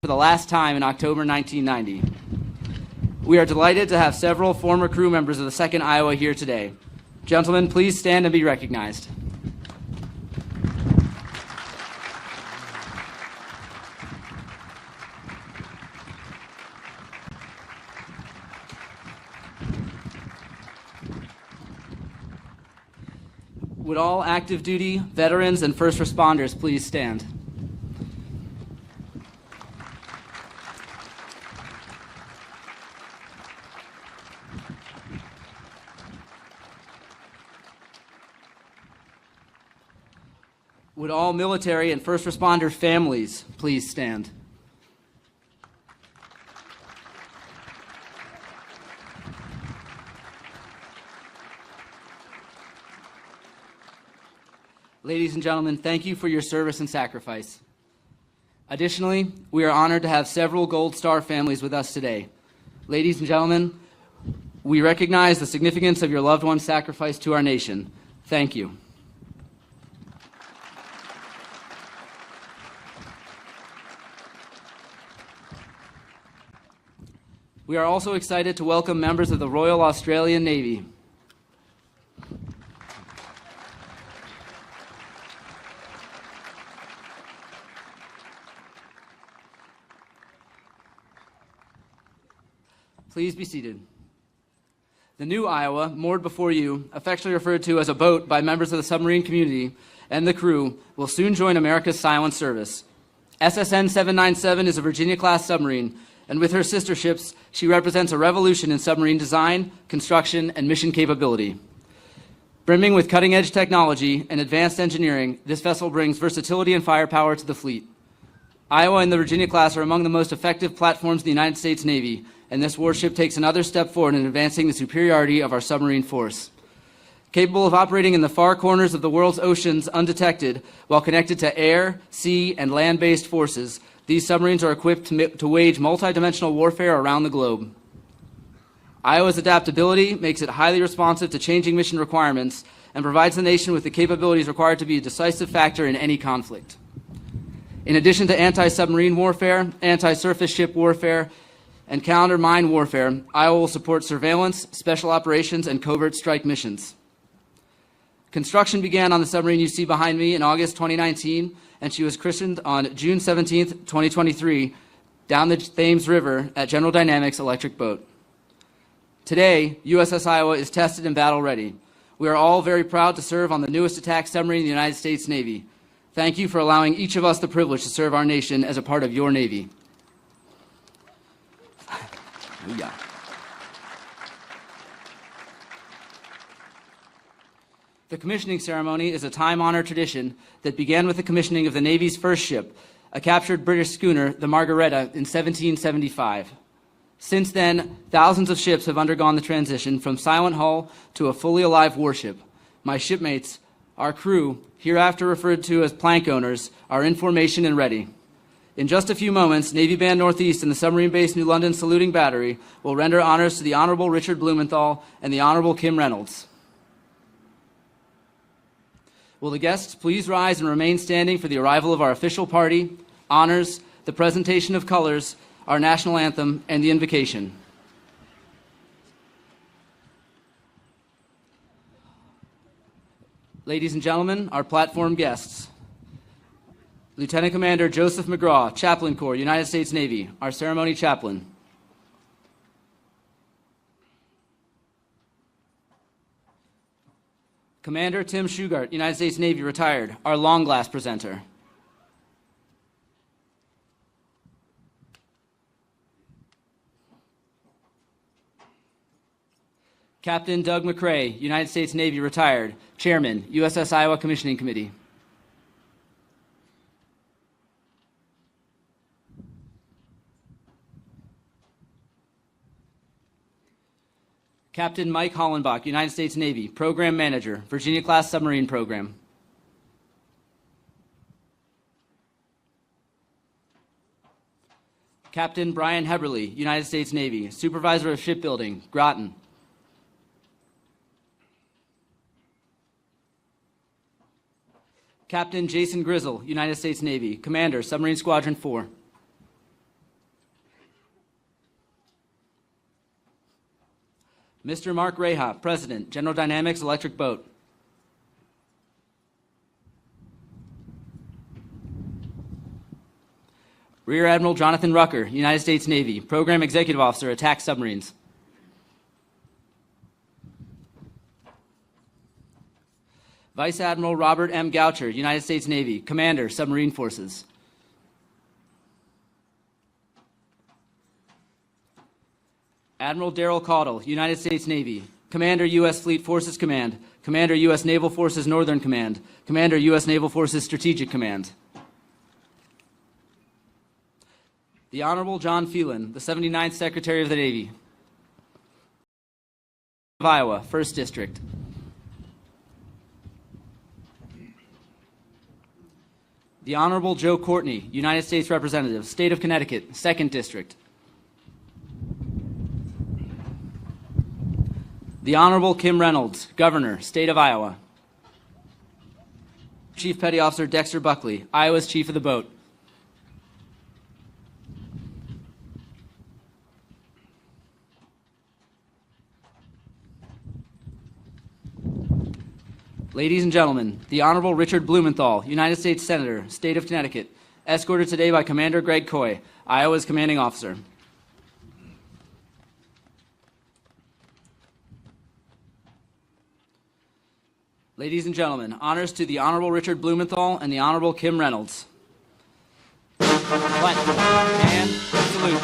for the last time in October 1990. We are delighted to have several former crew members of the 2nd Iowa here today. Gentlemen, please stand and be recognized. Would all active duty, veterans, and first responders please stand? Would all military and first responder families please stand? Ladies and gentlemen, thank you for your service and sacrifice. Additionally, we are honored to have several Gold Star families with us today. Ladies and gentlemen, we recognize the significance of your loved one's sacrifice to our nation. Thank you. We are also excited to welcome members of the Royal Australian Navy. Please be seated. The new Iowa, moored before you, affectionately referred to as a boat by members of the submarine community and the crew, will soon join America's silent service. SSN 797 is a Virginia-class submarine, and with her sister ships, she represents a revolution in submarine design, construction, and mission capability. Brimming with cutting-edge technology and advanced engineering, this vessel brings versatility and firepower to the fleet. Iowa and the Virginia class are among the most effective platforms in the United States Navy, and this warship takes another step forward in advancing the superiority of our submarine force. Capable of operating in the far corners of the world's oceans undetected while connected to air, sea, and land-based forces, these submarines are equipped to wage multidimensional warfare around the globe. Iowa's adaptability makes it highly responsive to changing mission requirements and provides the nation with the capabilities required to be a decisive factor in any conflict. In addition to anti-submarine warfare, anti-surface ship warfare, and counter-mine warfare, Iowa will support surveillance, special operations, and covert strike missions. Construction began on the submarine you see behind me in August 2019, and she was christened on June 17, 2023, down the Thames River at General Dynamics Electric Boat. Today, USS Iowa is tested and battle-ready. We are all very proud to serve on the newest attack submarine in the United States Navy. Thank you for allowing each of us the privilege to serve our nation as a part of your Navy. Hallelujah. The commissioning ceremony is a time-honored tradition that began with the commissioning of the Navy's first ship, a captured British schooner, the Margaretta, in 1775. Since then, thousands of ships have undergone the transition from silent hull to a fully alive warship. My shipmates, our crew, hereafter referred to as plank owners, are in formation and ready. In just a few moments, Navy Band Northeast and the submarine base New London Saluting Battery will render honors to the Honorable Richard Blumenthal and the Honorable Kim Reynolds. Will the guests please rise and remain standing for the arrival of our official party, honors, the presentation of colors, our national anthem, and the invocation. Ladies and gentlemen, our platform guests. Lieutenant Commander Joseph McGraw, Chaplain Corps, United States Navy, our ceremony chaplain. Commander Tim Shugart, United States Navy, retired, our long glass presenter. Captain Doug McCrae, United States Navy, retired, Chairman, USS Iowa Commissioning Committee. Captain Mike Hollenbach, United States Navy, Program Manager, Virginia-class submarine program. Captain Brian Heberly, United States Navy, Supervisor of Shipbuilding, Groton. Captain Jason Grizzle, United States Navy, Commander, Submarine Squadron 4. Mr. Mark Raha, President, General Dynamics Electric Boat. Rear Admiral Jonathan Rucker, United States Navy, Program Executive Officer, Attack Submarines. Vice Admiral Robert M. Goucher, United States Navy, Commander, Submarine Forces. Admiral Daryl Codle, United States Navy, Commander, U.S. Fleet Forces Command, Commander, U.S. Naval Forces Northern Command, Commander, U.S. Naval Forces Strategic Command. The Honorable John Phelan, the 79th Secretary of the Navy. Of Iowa, 1st District. The Honorable Joe Courtney, United States Representative, State of Connecticut, 2nd District. The Honorable Kim Reynolds, Governor, State of Iowa. Chief Petty Officer Dexter Buckley, Iowa's Chief of the Boat. Ladies and gentlemen, the Honorable Richard Blumenthal, United States Senator, State of Connecticut, escorted today by Commander Koy, Iowa's commanding officer. Ladies and gentlemen, honors to the Honorable Richard Blumenthal and the Honorable Kim Reynolds. Platform and salute.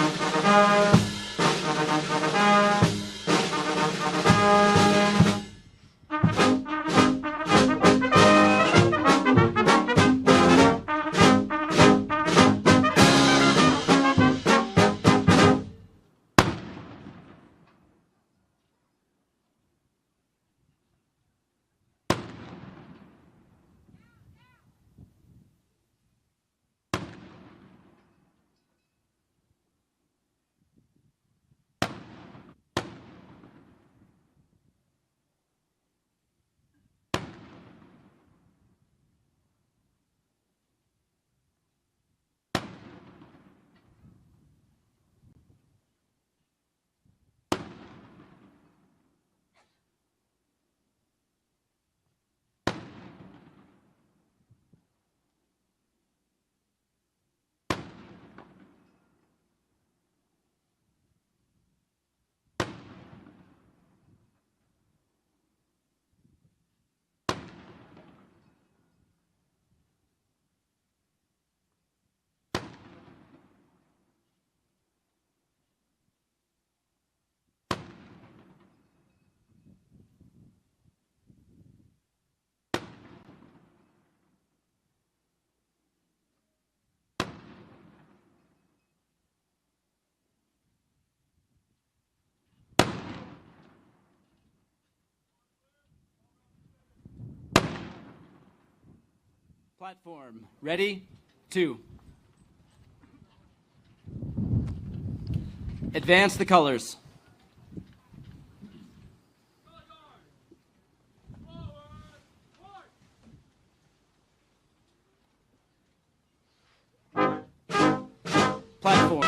Platform, ready, 2. Advance the colors. Platform.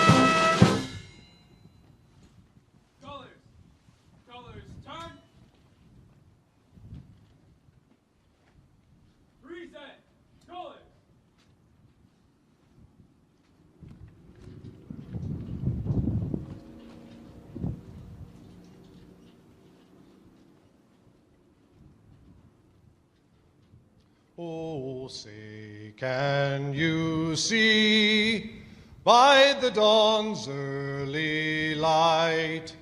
Colors, turn. Reset. Colors. Oh, say, can you see by the dawn's early light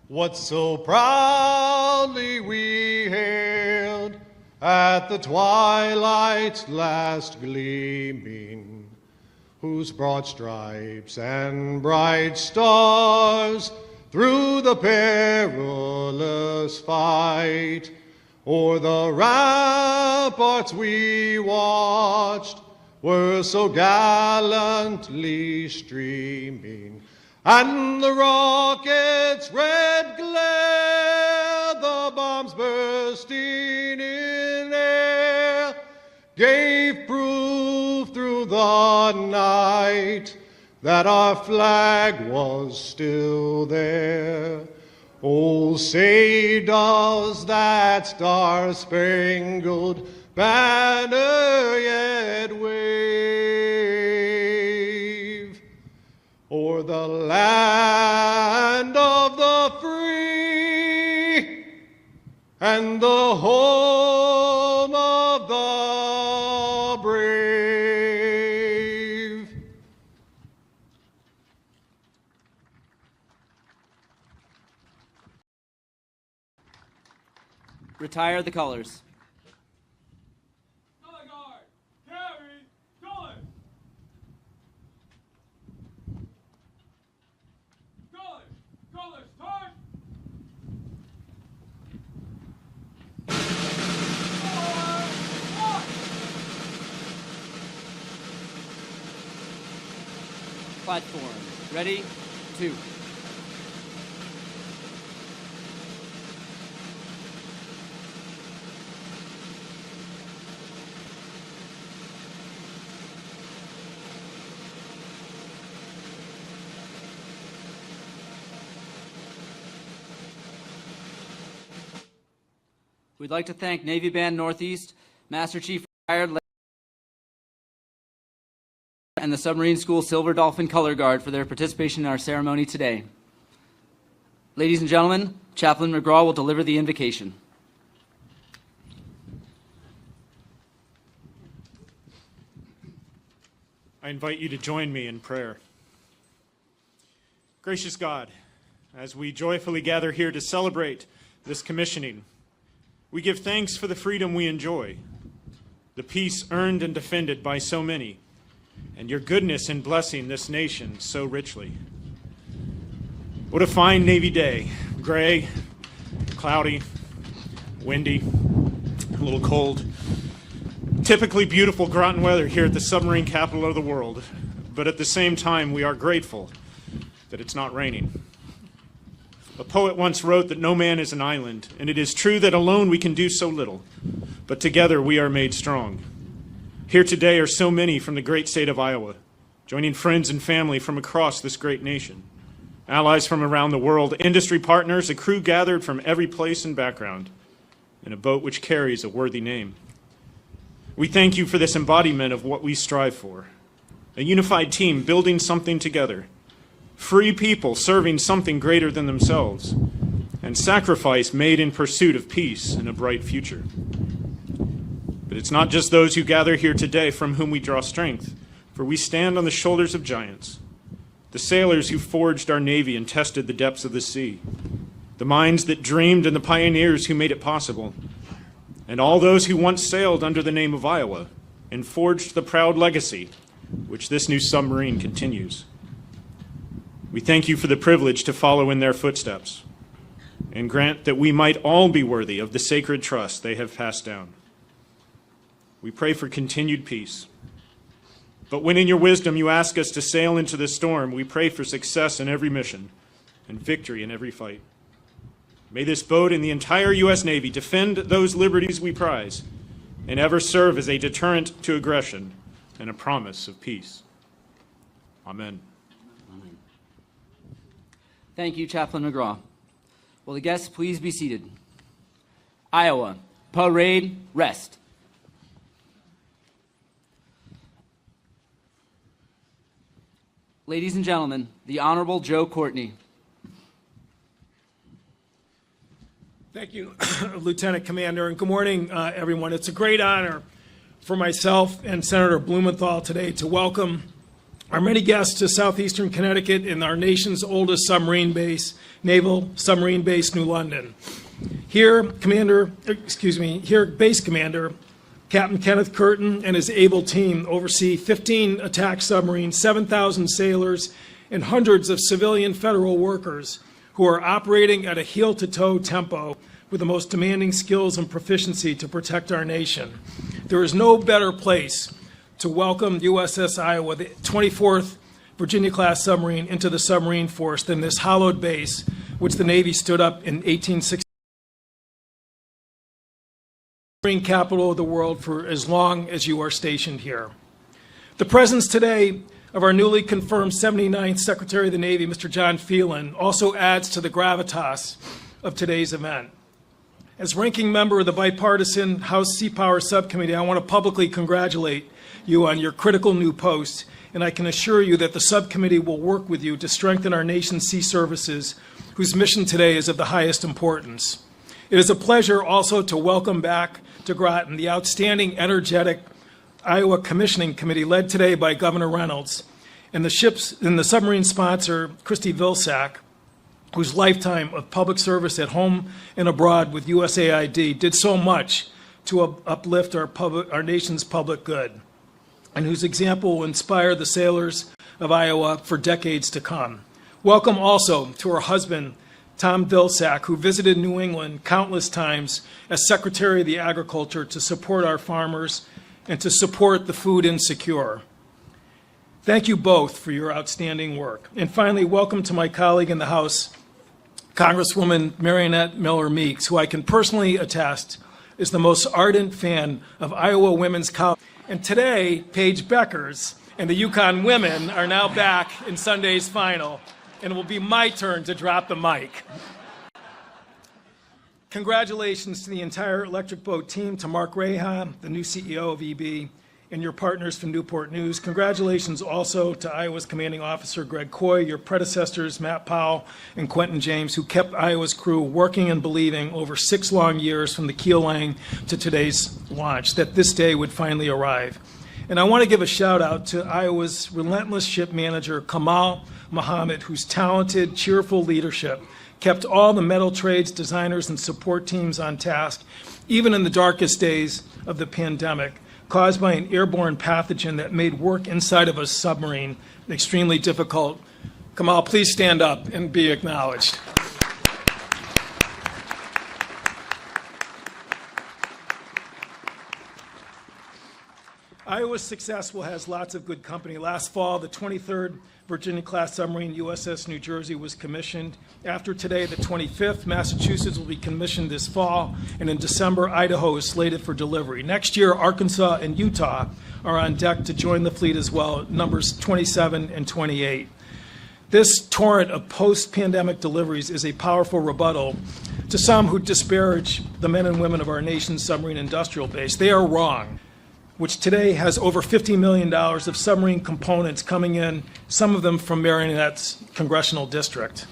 what so proudly we hailed at the twilight's last gleaming, whose broad stripes and bright stars through the perilous fight o'er the ramparts we watched were so gallantly streaming, and the rocket's red glare, the bombs bursting in air, gave proof through the night that our flag was still there. Oh, say does that star-spangled banner yet wave o'er the land of the free and the home of the brave? Retire the colors. Color guard, carry, colors. Colors, colors, turn. Platform. Ready? 2. We'd like to thank Navy Band Northeast, Master Chief Retired and the Submarine School Silver Dolphin Color Guard for their participation in our ceremony today. Ladies and gentlemen, Chaplain McGraw will deliver the invocation. I invite you to join me in prayer. Gracious God, as we joyfully gather here to celebrate this commissioning, we give thanks for the freedom we enjoy, the peace earned and defended by so many, and your goodness in blessing this nation so richly. What a fine Navy day. Gray, cloudy, windy, a little cold. Typically beautiful Groton weather here at the submarine capital of the world, but at the same time we are grateful that it's not raining. A poet once wrote that no man is an island, and it is true that alone we can do so little, but together we are made strong. Here today are so many from the great state of Iowa, joining friends and family from across this great nation, allies from around the world, industry partners, a crew gathered from every place and background, in a boat which carries a worthy name. We thank you for this embodiment of what we strive for, a unified team building something together, free people serving something greater than themselves, and sacrifice made in pursuit of peace and a bright future. But it's not just those who gather here today from whom we draw strength, for we stand on the shoulders of giants, the sailors who forged our Navy and tested the depths of the sea, the minds that dreamed and the pioneers who made it possible, and all those who once sailed under the name of Iowa and forged the proud legacy which this new submarine continues. We thank you for the privilege to follow in their footsteps and grant that we might all be worthy of the sacred trust they have passed down. We pray for continued peace. But when in your wisdom you ask us to sail into the storm, we pray for success in every mission and victory in every fight. May this boat and the entire U.S. Navy defend those liberties we prize and ever serve as a deterrent to aggression and a promise of peace. Amen. Thank you, Chaplain McGraw. Will the guests please be seated? Iowa, parade, rest. Ladies and gentlemen, the Honorable Joe Courtney. Thank you, Lieutenant Commander, and good morning, everyone. It's a great honor for myself and Senator Blumenthal today to welcome our many guests to southeastern Connecticut in our nation's oldest submarine base, Naval Submarine Base, New London. Here, Base Commander Captain Kenneth Curtin and his able team oversee 15 attack submarines, 7,000 sailors, and hundreds of civilian federal workers who are operating at a heel-to-toe tempo with the most demanding skills and proficiency to protect our nation. There is no better place to welcome USS Iowa, the 24th Virginia-class submarine, into the submarine force than this hallowed base, which the Navy stood up in 1860. Submarine capital of the world for as long as you are stationed here. The presence today of our newly confirmed 79th Secretary of the Navy, Mr. John Phelan, also adds to the gravitas of today's event. As ranking member of the bipartisan House Sea Power Subcommittee, I want to publicly congratulate you on your critical new post, and I can assure you that the subcommittee will work with you to strengthen our nation's sea services, whose mission today is of the highest importance. It is a pleasure also to welcome back to Groton the outstanding, energetic Iowa Commissioning Committee led today by Governor Reynolds and the submarine sponsor, Christy Vilsack, whose lifetime of public service at home and abroad with USAID did so much to uplift our nation's public good, and whose example will inspire the sailors of Iowa for decades to come. Welcome also to her husband, Tom Vilsack, who visited New England countless times as Secretary of the Agriculture to support our farmers and to support the food insecure. Thank you both for your outstanding work. And finally, welcome to my colleague in the House, Congresswoman Marionette Miller Meeks, who I can personally attest is the most ardent fan of Iowa women's college. And today, Paige Beckers and the Yukon women are now back in Sunday's final, and it will be my turn to drop the mic. Congratulations to the entire Electric Boat team, to Mark Raha, the new CEO of EB, and your partners from Newport News. Congratulations also to Iowa's commanding officer, Greg Koy, your predecessors, Matt Powell and Quentin James, who kept Iowa's crew working and believing over 6 long years from the keel laying to today's launch that this day would finally arrive. And I want to give a shout out to Iowa's relentless ship manager, Kamal Muhammad, whose talented, cheerful leadership kept all the metal trades, designers, and support teams on task, even in the darkest days of the pandemic, caused by an airborne pathogen that made work inside of a submarine extremely difficult. Kamal, please stand up and be acknowledged. Iowa's successful has lots of good company. Last fall, the 23rd Virginia-class submarine USS New Jersey was commissioned. After today, the 25th, Massachusetts will be commissioned this fall, and in December, Idaho is slated for delivery. Next year, Arkansas and Utah are on deck to join the fleet as well, numbers 27 and 28. This torrent of post-pandemic deliveries is a powerful rebuttal to some who disparage the men and women of our nation's submarine industrial base. They are wrong, which today has over $50 million of submarine components coming in, some of them from Marionette's congressional district.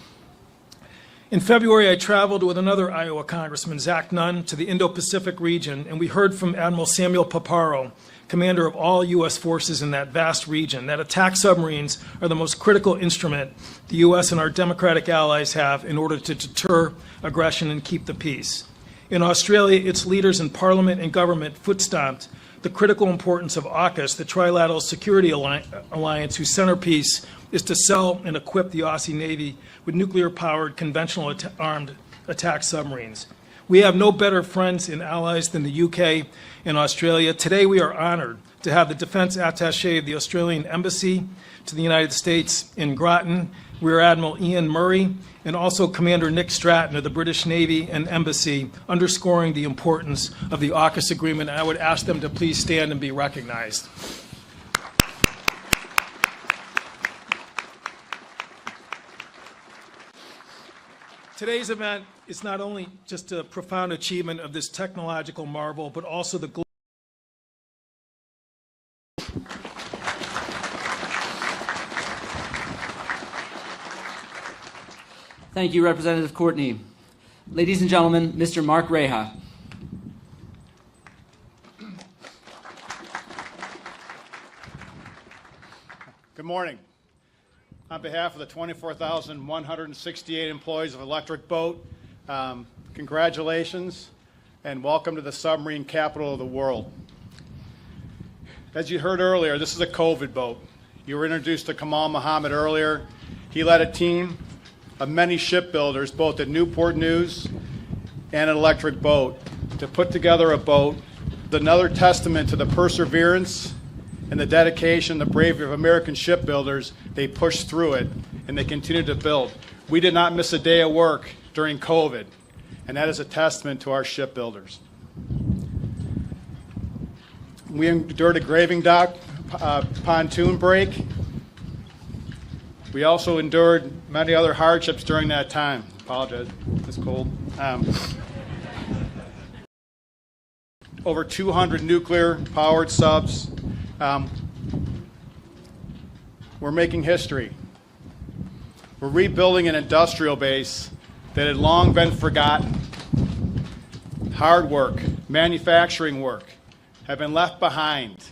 In February, I traveled with another Iowa Congressman, Zach Nunn, to the Indo-Pacific region, and we heard from Admiral Samuel Paparo, commander of all U.S. forces in that vast region, that attack submarines are the most critical instrument the U.S. and our democratic allies have in order to deter aggression and keep the peace. In Australia, its leaders in parliament and government foot-stomped the critical importance of AUKUS, the Trilateral Security Alliance, whose centerpiece is to sell and equip the Aussie Navy with nuclear-powered conventional armed attack submarines. We have no better friends and allies than the UK and Australia. Today we are honored to have the Defense Attaché of the Australian Embassy to the United States in Groton, Rear Admiral Ian Murray, and also Commander Nick Stratton of the British Navy and Embassy, underscoring the importance of the AUKUS agreement. And I would ask them to please stand and be recognized. Today's event is not only just a profound achievement of this technological marvel, but also the Thank you, Representative Courtney. Ladies and gentlemen, Mr. Mark Raha. Good morning. On behalf of the 24,168 employees of Electric Boat, congratulations and welcome to the submarine capital of the world. As you heard earlier, this is a COVID boat. You were introduced to Kamal Muhammad earlier. He led a team of many shipbuilders, both at Newport News and at Electric Boat, to put together a boat, another testament to the perseverance and the dedication, the bravery of American shipbuilders. They pushed through it and they continued to build. We did not miss a day of work during COVID, and that is a testament to our shipbuilders. We endured a graving dock pontoon break. We also endured many other hardships during that time. Apologize, it's cold. Over 200 nuclear-powered subs. We're making history. We're rebuilding an industrial base that had long been forgotten. Hard work, manufacturing work have been left behind.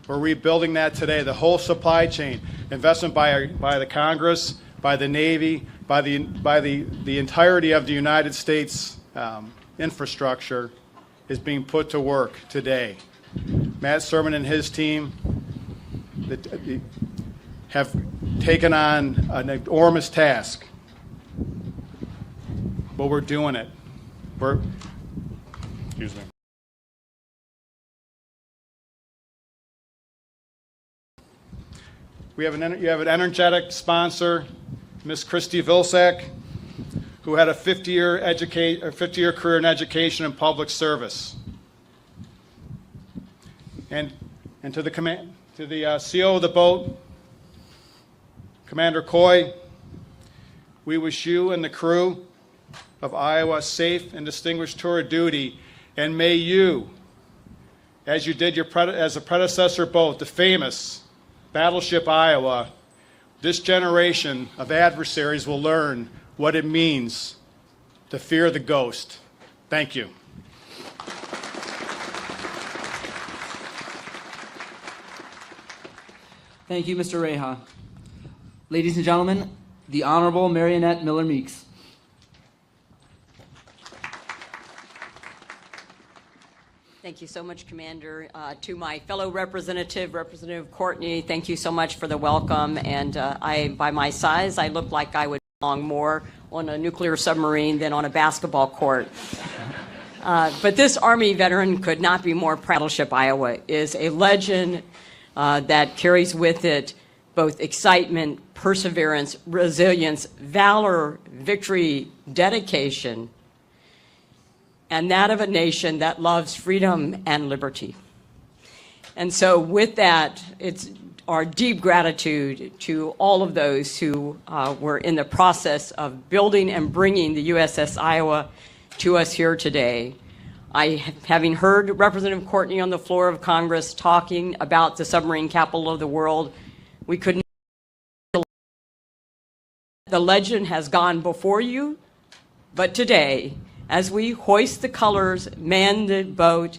We're rebuilding that today. The whole supply chain, investment by the Congress, by the Navy, by the entirety of the United States infrastructure is being put to work today. Matt Sermon and his team have taken on an enormous task, but we're doing it. Excuse me. You have an energetic sponsor, Miss Christy Vilsack, who had a 50-year career in education and public service. And to the CO of the boat, Commander Koy, we wish you and the crew of Iowa a safe and distinguished tour of duty, and may you, as you did as a predecessor boat, the famous Battleship Iowa, this generation of adversaries will learn what it means to fear the ghost. Thank you. Thank you, Mr. Raha. Ladies and gentlemen, the Honorable Marionette Miller Meeks. Thank you so much, Commander. To my fellow Representative Courtney, thank you so much for the welcome. And by my size, I look like I would belong more on a nuclear submarine than on a basketball court. But this Army veteran could not be more proud. Battleship Iowa is a legend that carries with it both excitement, perseverance, resilience, valor, victory, dedication, and that of a nation that loves freedom and liberty. And so with that, it's our deep gratitude to all of those who were in the process of building and bringing the USS Iowa to us here today. Having heard Representative Courtney on the floor of Congress talking about the submarine capital of the world, we couldn't. The legend has gone before you, but today, as we hoist the colors, man the boat,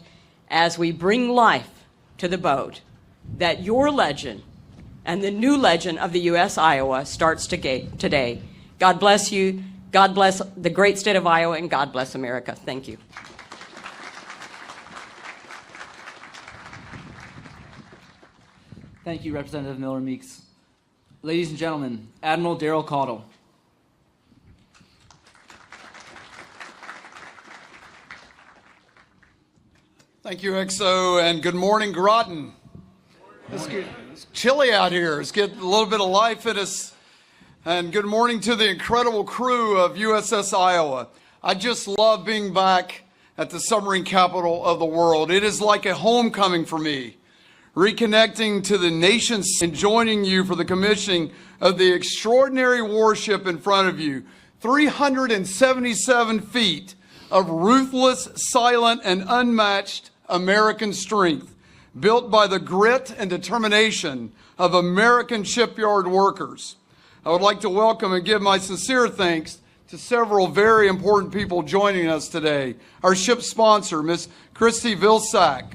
as we bring life to the boat, that your legend and the new legend of the U.S. Iowa starts today. God bless you. God bless the great state of Iowa, and God bless America. Thank you. Thank you, Representative Miller Meeks. Ladies and gentlemen, Admiral Darrell Codle. Thank you, XO, and good morning, Groton. It's chilly out here. It's getting a little bit of life in us. And good morning to the incredible crew of USS Iowa. I just love being back at the submarine capital of the world. It is like a homecoming for me, reconnecting to the nations and joining you for the commissioning of the extraordinary warship in front of you. 377 feet of ruthless, silent, and unmatched American strength, built by the grit and determination of American shipyard workers. I would like to welcome and give my sincere thanks to several very important people joining us today. Our ship sponsor, Ms. Christy Vilsack.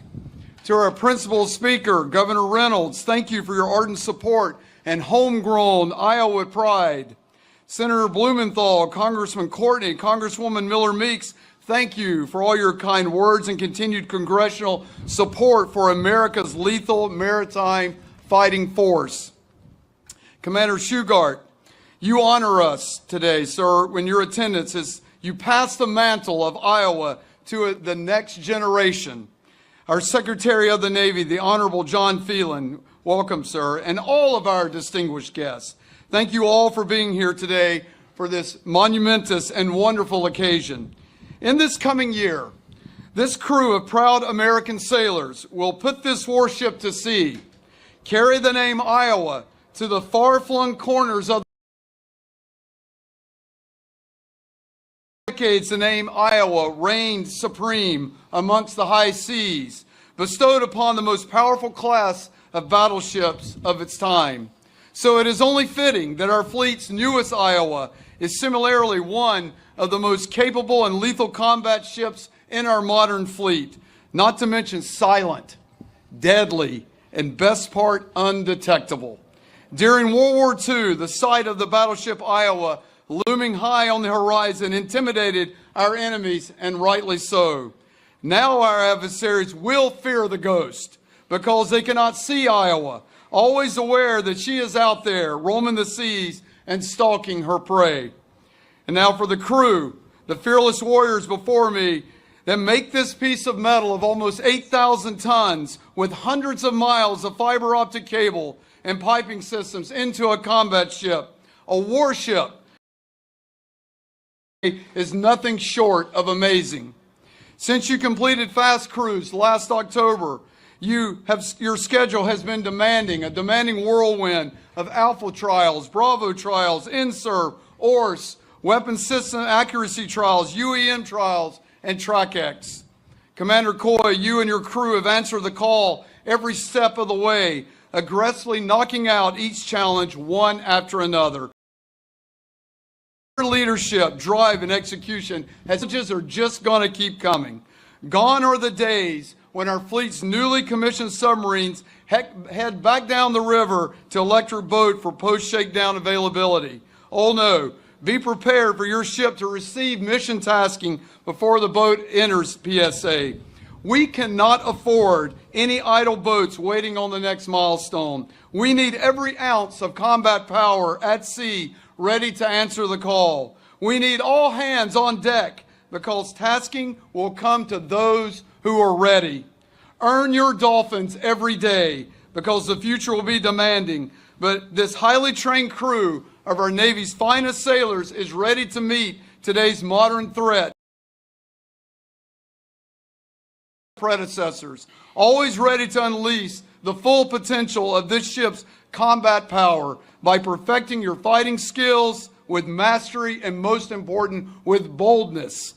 To our principal speaker, Governor Reynolds, thank you for your ardent support and homegrown Iowa pride. Senator Blumenthal, Congressman Courtney, Congresswoman Miller Meeks, thank you for all your kind words and continued congressional support for America's lethal maritime fighting force. Commander Shugart, you honor us today, sir, when your attendance is you pass the mantle of Iowa to the next generation. Our Secretary of the Navy, the Honorable John Phelan, welcome, sir, and all of our distinguished guests. Thank you all for being here today for this monumentous and wonderful occasion. In this coming year, this crew of proud American sailors will put this warship to sea, carry the name Iowa to the far-flung corners of decades, the name Iowa reigned supreme amongst the high seas, bestowed upon the most powerful class of battleships of its time. So it is only fitting that our fleet's newest Iowa is similarly one of the most capable and lethal combat ships in our modern fleet, not to mention silent, deadly, and best part, undetectable. During World War II, the sight of the battleship Iowa looming high on the horizon intimidated our enemies, and rightly so. Now our adversaries will fear the ghost because they cannot see Iowa, always aware that she is out there roaming the seas and stalking her prey. And now for the crew, the fearless warriors before me that make this piece of metal of almost 8,000 tons with hundreds of miles of fiber optic cable and piping systems into a combat ship, a warship, is nothing short of amazing. Since you completed Fast Cruise last October, your schedule has been demanding, a demanding whirlwind of Alpha trials, Bravo trials, INSERV, ORS, weapon system accuracy trials, UEM trials, and TrackX. Commander Koy, you and your crew have answered the call every step of the way, aggressively knocking out each challenge one after another. Your leadership, drive, and execution challenges are just going to keep coming. Gone are the days when our fleet's newly commissioned submarines head back down the river to electric boat for post-shakedown availability. Oh no, be prepared for your ship to receive mission tasking before the boat enters PSA. We cannot afford any idle boats waiting on the next milestone. We need every ounce of combat power at sea ready to answer the call. We need all hands on deck because tasking will come to those who are ready. Earn your dolphins every day because the future will be demanding, but this highly trained crew of our Navy's finest sailors is ready to meet today's modern threat. Predecessors, always ready to unleash the full potential of this ship's combat power by perfecting your fighting skills with mastery and, most important, with boldness.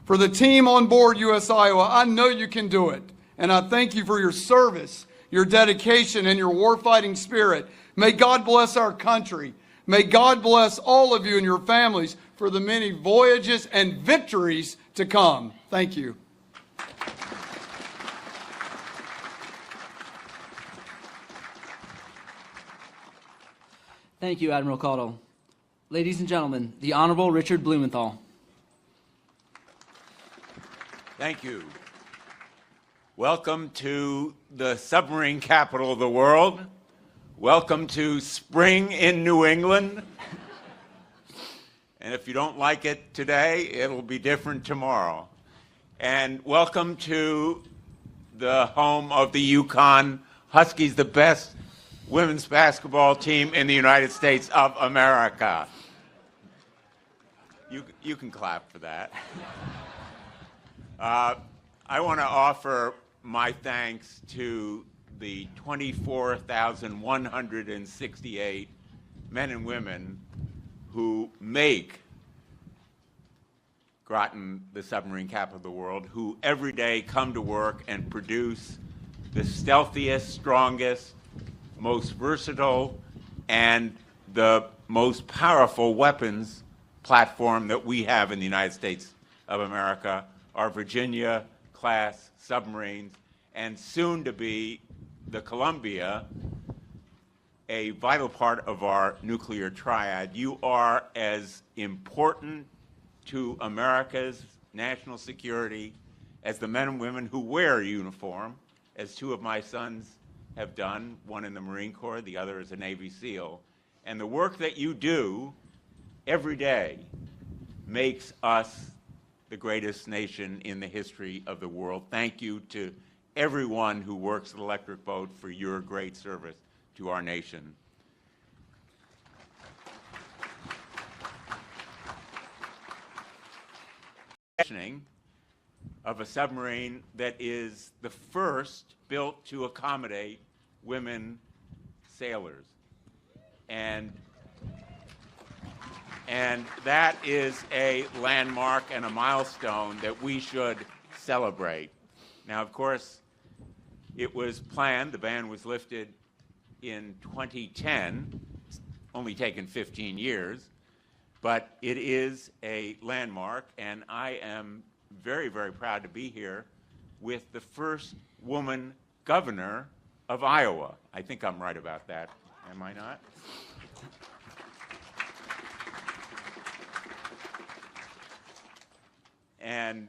For the team on board US Iowa, I know you can do it, and I thank you for your service, your dedication, and your warfighting spirit. May God bless our country. May God bless all of you and your families for the many voyages and victories to come. Thank you. Thank you, Admiral Codle. Ladies and gentlemen, the Honorable Richard Blumenthal. Thank you. Welcome to the submarine capital of the world. Welcome to spring in New England. And if you don't like it today, it'll be different tomorrow. And welcome to the home of the Yukon Huskies, the best women's basketball team in the United States of America. You can clap for that. I want to offer my thanks to the 24,168 men and women who make Groton the submarine capital of the world, who every day come to work and produce the stealthiest, strongest, most versatile, and the most powerful weapons platform that we have in the United States of America, our Virginia-class submarines, and soon to be the Columbia, a vital part of our nuclear triad. You are as important to America's national security as the men and women who wear a uniform, as two of my sons have done, one in the Marine Corps, the other as a Navy SEAL. And the work that you do every day makes us the greatest nation in the history of the world. Thank you to everyone who works at Electric Boat for your great service to our nation. Of a submarine that is the first built to accommodate women sailors. And that is a landmark and a milestone that we should celebrate. Now, of course, it was planned, the ban was lifted in 2010, it's only taken 15 years, but it is a landmark, and I am very, very proud to be here with the first woman governor of Iowa. I think I'm right about that, am I not? And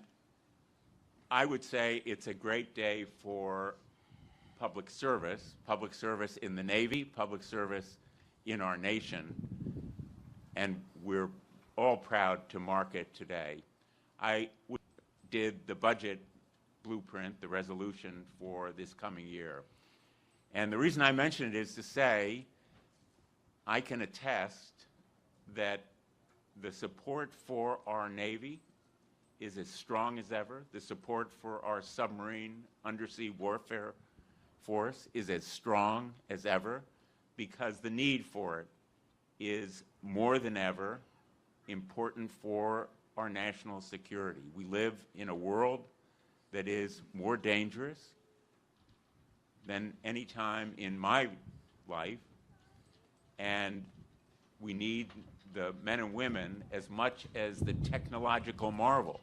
I would say it's a great day for public service in the Navy, public service in our nation, and we're all proud to mark it today. I did the budget blueprint, the resolution for this coming year. And the reason I mention it is to say I can attest that the support for our Navy is as strong as ever. The support for our submarine undersea warfare force is as strong as ever, because the need for it is more than ever important for our national security. We live in a world that is more dangerous than any time in my life, and we need the men and women as much as the technological marvel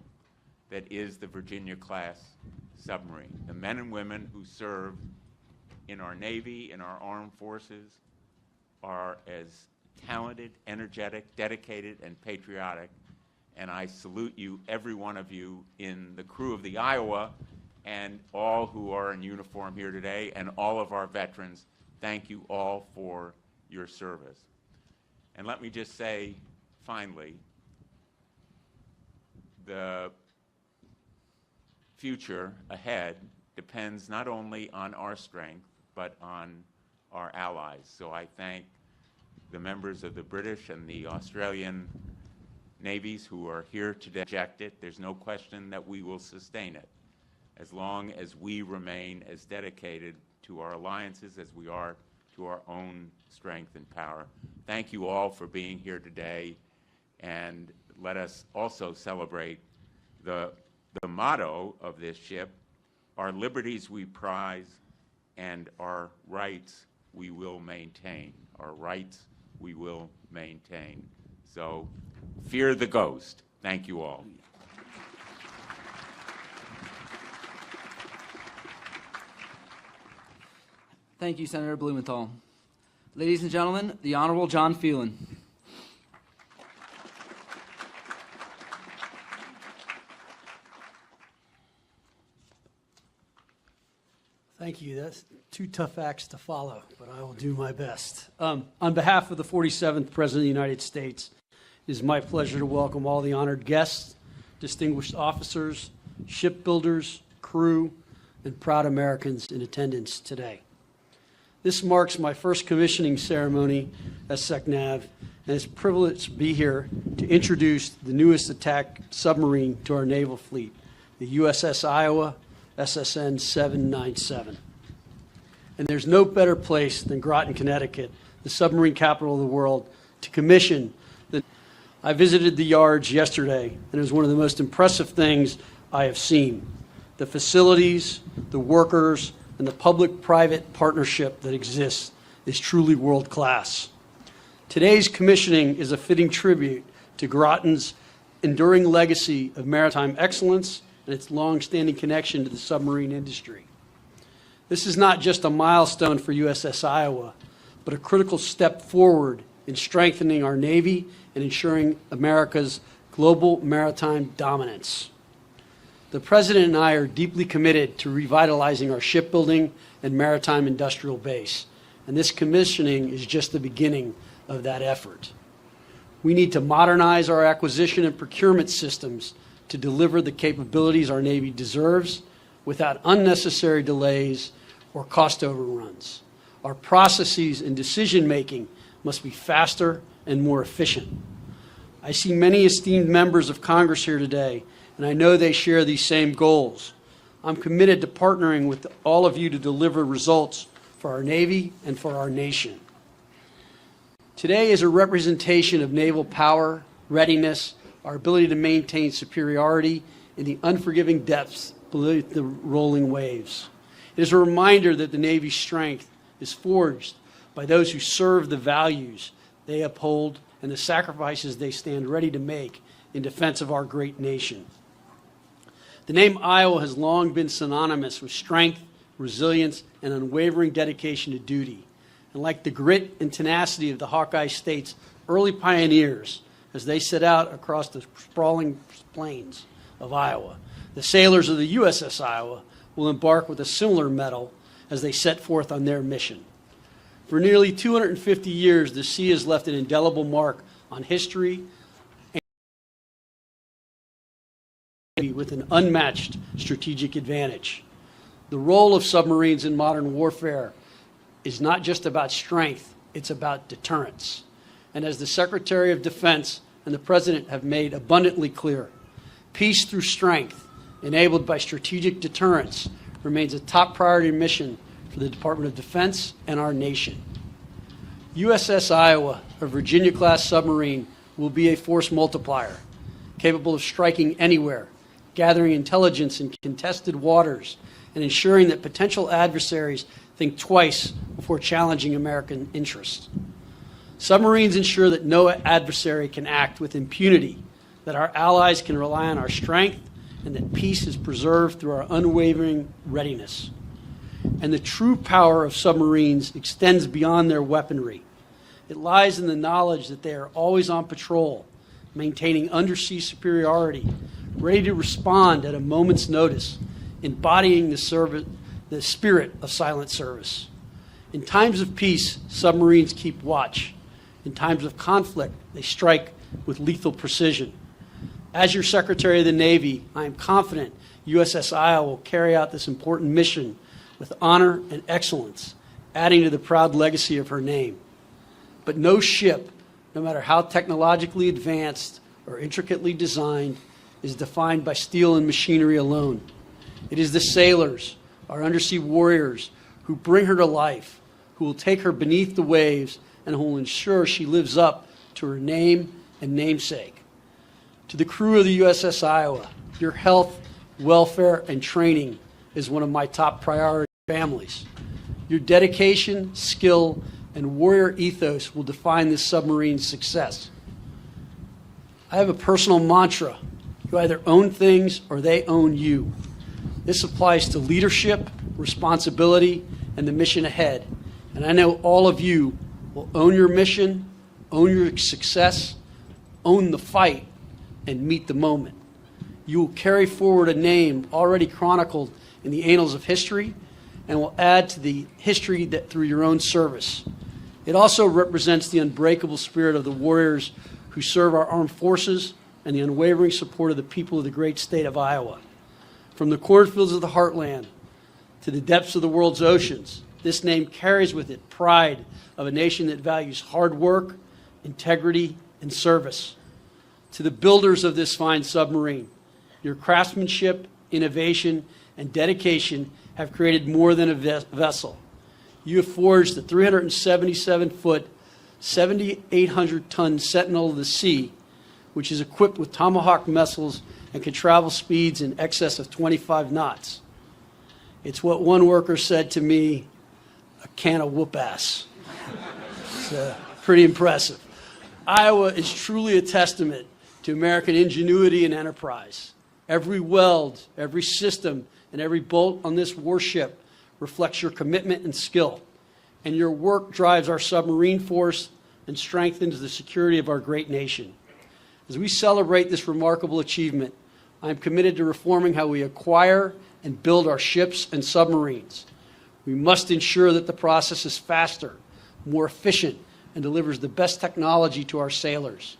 that is the Virginia-class submarine. The men and women who serve in our Navy, in our armed forces, are as talented, energetic, dedicated, and patriotic. And I salute you, every one of you in the crew of the Iowa, and all who are in uniform here today, and all of our veterans. Thank you all for your service. And let me just say, finally, the future ahead depends not only on our strength, but on our allies. So I thank the members of the British and the Australian navies who are here today. Reject it. There's no question that we will sustain it as long as we remain as dedicated to our alliances as we are to our own strength and power. Thank you all for being here today, and let us also celebrate the motto of this ship: our liberties we prize, and our rights we will maintain. Our rights we will maintain. So fear the ghost. Thank you all. Thank you, Senator Blumenthal. Ladies and gentlemen, the Honorable John Phelan. Thank you. That's two tough acts to follow, but I will do my best. On behalf of the 47th President of the United States, it is my pleasure to welcome all the honored guests, distinguished officers, shipbuilders, crew, and proud Americans in attendance today. This marks my first commissioning ceremony as SecNav, and it's a privilege to be here to introduce the newest attack submarine to our naval fleet, the USS Iowa SSN 797. And there's no better place than Groton, Connecticut, the submarine capital of the world, to commission the. I visited the yards yesterday, and it was one of the most impressive things I have seen. The facilities, the workers, and the public-private partnership that exists is truly world-class. Today's commissioning is a fitting tribute to Groton's enduring legacy of maritime excellence and its long-standing connection to the submarine industry. This is not just a milestone for USS Iowa, but a critical step forward in strengthening our Navy and ensuring America's global maritime dominance. The President and I are deeply committed to revitalizing our shipbuilding and maritime industrial base, and this commissioning is just the beginning of that effort. We need to modernize our acquisition and procurement systems to deliver the capabilities our Navy deserves without unnecessary delays or cost overruns. Our processes and decision-making must be faster and more efficient. I see many esteemed members of Congress here today, and I know they share these same goals. I'm committed to partnering with all of you to deliver results for our Navy and for our nation. Today is a representation of naval power, readiness, our ability to maintain superiority in the unforgiving depths beneath the rolling waves. It is a reminder that the Navy's strength is forged by those who serve the values they uphold and the sacrifices they stand ready to make in defense of our great nation. The name Iowa has long been synonymous with strength, resilience, and unwavering dedication to duty. And like the grit and tenacity of the Hawkeye State's early pioneers as they set out across the sprawling plains of Iowa, the sailors of the USS Iowa will embark with a similar mettle as they set forth on their mission. For nearly 250 years, the sea has left an indelible mark on history and with an unmatched strategic advantage. The role of submarines in modern warfare is not just about strength, it's about deterrence. And as the Secretary of Defense and the President have made abundantly clear, peace through strength, enabled by strategic deterrence, remains a top priority mission for the Department of Defense and our nation. USS Iowa, a Virginia-class submarine, will be a force multiplier, capable of striking anywhere, gathering intelligence in contested waters, and ensuring that potential adversaries think twice before challenging American interests. Submarines ensure that no adversary can act with impunity, that our allies can rely on our strength, and that peace is preserved through our unwavering readiness. And the true power of submarines extends beyond their weaponry. It lies in the knowledge that they are always on patrol, maintaining undersea superiority, ready to respond at a moment's notice, embodying the spirit of silent service. In times of peace, submarines keep watch. In times of conflict, they strike with lethal precision. As your Secretary of the Navy, I am confident USS Iowa will carry out this important mission with honor and excellence, adding to the proud legacy of her name. But no ship, no matter how technologically advanced or intricately designed, is defined by steel and machinery alone. It is the sailors, our undersea warriors, who bring her to life, who will take her beneath the waves and who will ensure she lives up to her name and namesake. To the crew of the USS Iowa, your health, welfare, and training is one of my top priority families. Your dedication, skill, and warrior ethos will define this submarine's success. I have a personal mantra. You either own things or they own you. This applies to leadership, responsibility, and the mission ahead. And I know all of you will own your mission, own your success, own the fight, and meet the moment. You will carry forward a name already chronicled in the annals of history and will add to the history that through your own service. It also represents the unbreakable spirit of the warriors who serve our armed forces and the unwavering support of the people of the great state of Iowa. From the cornfields of the heartland to the depths of the world's oceans, this name carries with it pride of a nation that values hard work, integrity, and service. To the builders of this fine submarine, your craftsmanship, innovation, and dedication have created more than a vessel. You have forged the 377-foot, 7,800-ton Sentinel of the Sea, which is equipped with Tomahawk missiles and can travel speeds in excess of 25 knots. It's what one worker said to me, a can of whoop ass. It's pretty impressive. Iowa is truly a testament to American ingenuity and enterprise. Every weld, every system, and every bolt on this warship reflects your commitment and skill, and your work drives our submarine force and strengthens the security of our great nation. As we celebrate this remarkable achievement, I am committed to reforming how we acquire and build our ships and submarines. We must ensure that the process is faster, more efficient, and delivers the best technology to our sailors.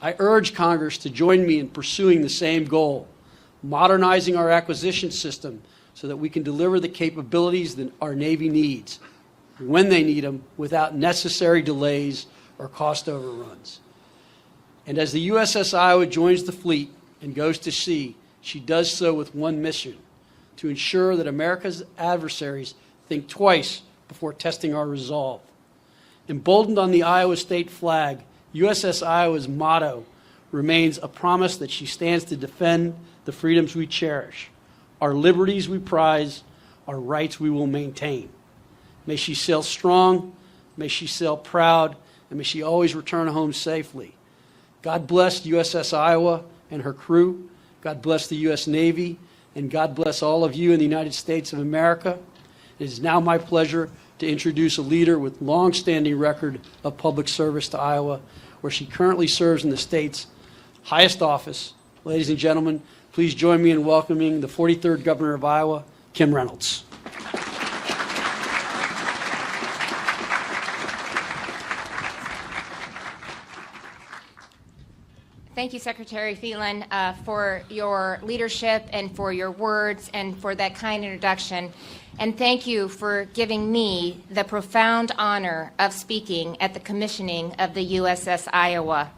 I urge Congress to join me in pursuing the same goal, modernizing our acquisition system so that we can deliver the capabilities that our Navy needs, when they need them, without necessary delays or cost overruns. And as the USS Iowa joins the fleet and goes to sea, she does so with one mission: to ensure that America's adversaries think twice before testing our resolve. Emboldened on the Iowa state flag, USS Iowa's motto remains a promise that she stands to defend the freedoms we cherish, our liberties we prize, our rights we will maintain. May she sail strong, may she sail proud, and may she always return home safely. God bless USS Iowa and her crew. God bless the U.S. Navy, and God bless all of you in the United States of America. It is now my pleasure to introduce a leader with long-standing record of public service to Iowa, where she currently serves in the state's highest office. Ladies and gentlemen, please join me in welcoming the 43rd Governor of Iowa, Kim Reynolds. Thank you, Secretary Phelan, for your leadership and for your words and for that kind introduction. And thank you for giving me the profound honor of speaking at the commissioning of the USS Iowa.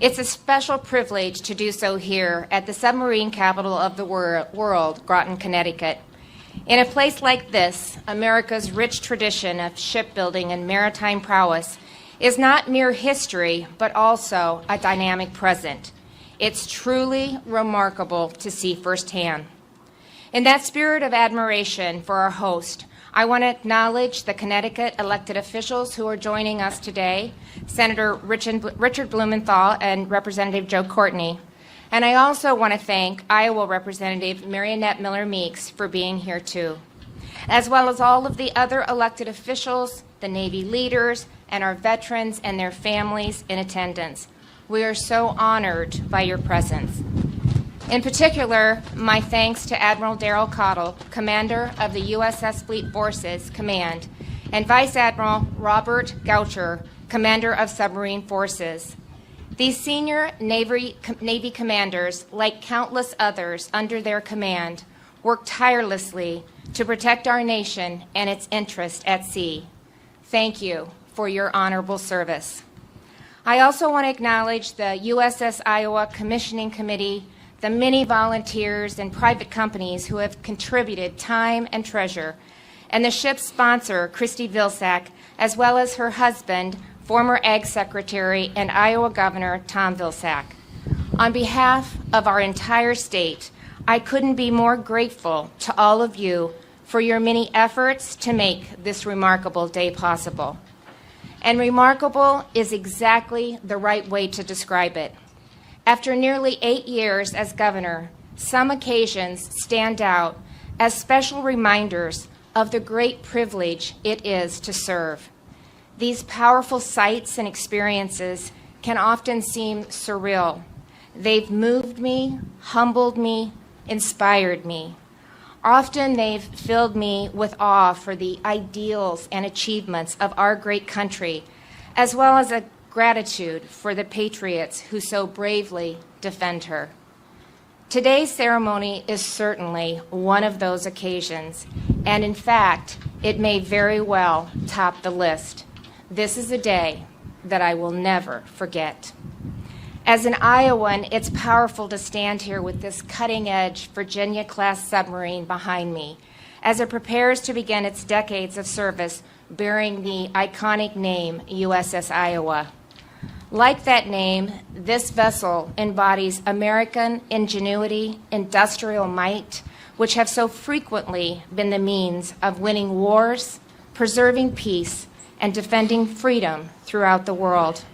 It's a special privilege to do so here at the submarine capital of the world, Groton, Connecticut. In a place like this, America's rich tradition of shipbuilding and maritime prowess is not mere history, but also a dynamic present. It's truly remarkable to see firsthand. In that spirit of admiration for our host, I want to acknowledge the Connecticut elected officials who are joining us today, Senator Richard Blumenthal and Representative Joe Courtney. And I also want to thank Iowa Representative Marionette Miller Meeks for being here too, as well as all of the other elected officials, the Navy leaders, and our veterans and their families in attendance. We are so honored by your presence. In particular, my thanks to Admiral Codle, Commander of the USS Fleet Forces Command, and Vice Admiral Robert Goucher, Commander of Submarine Forces. These senior Navy commanders, like countless others under their command, work tirelessly to protect our nation and its interest at sea. Thank you for your honorable service. I also want to acknowledge the USS Iowa Commissioning Committee, the many volunteers and private companies who have contributed time and treasure, and the ship's sponsor, Christy Vilsack, as well as her husband, former Ag Secretary and Iowa Governor Tom Vilsack. On behalf of our entire state, I couldn't be more grateful to all of you for your many efforts to make this remarkable day possible. And remarkable is exactly the right way to describe it. After nearly 8 years as governor, some occasions stand out as special reminders of the great privilege it is to serve. These powerful sights and experiences can often seem surreal. They've moved me, humbled me, inspired me. Often they've filled me with awe for the ideals and achievements of our great country, as well as a gratitude for the patriots who so bravely defend her. Today's ceremony is certainly one of those occasions, and in fact, it may very well top the list. This is a day that I will never forget. As an Iowan, it's powerful to stand here with this cutting-edge Virginia-class submarine behind me as it prepares to begin its decades of service bearing the iconic name USS Iowa. Like that name, this vessel embodies American ingenuity, industrial might, which have so frequently been the means of winning wars, preserving peace, and defending freedom throughout the world.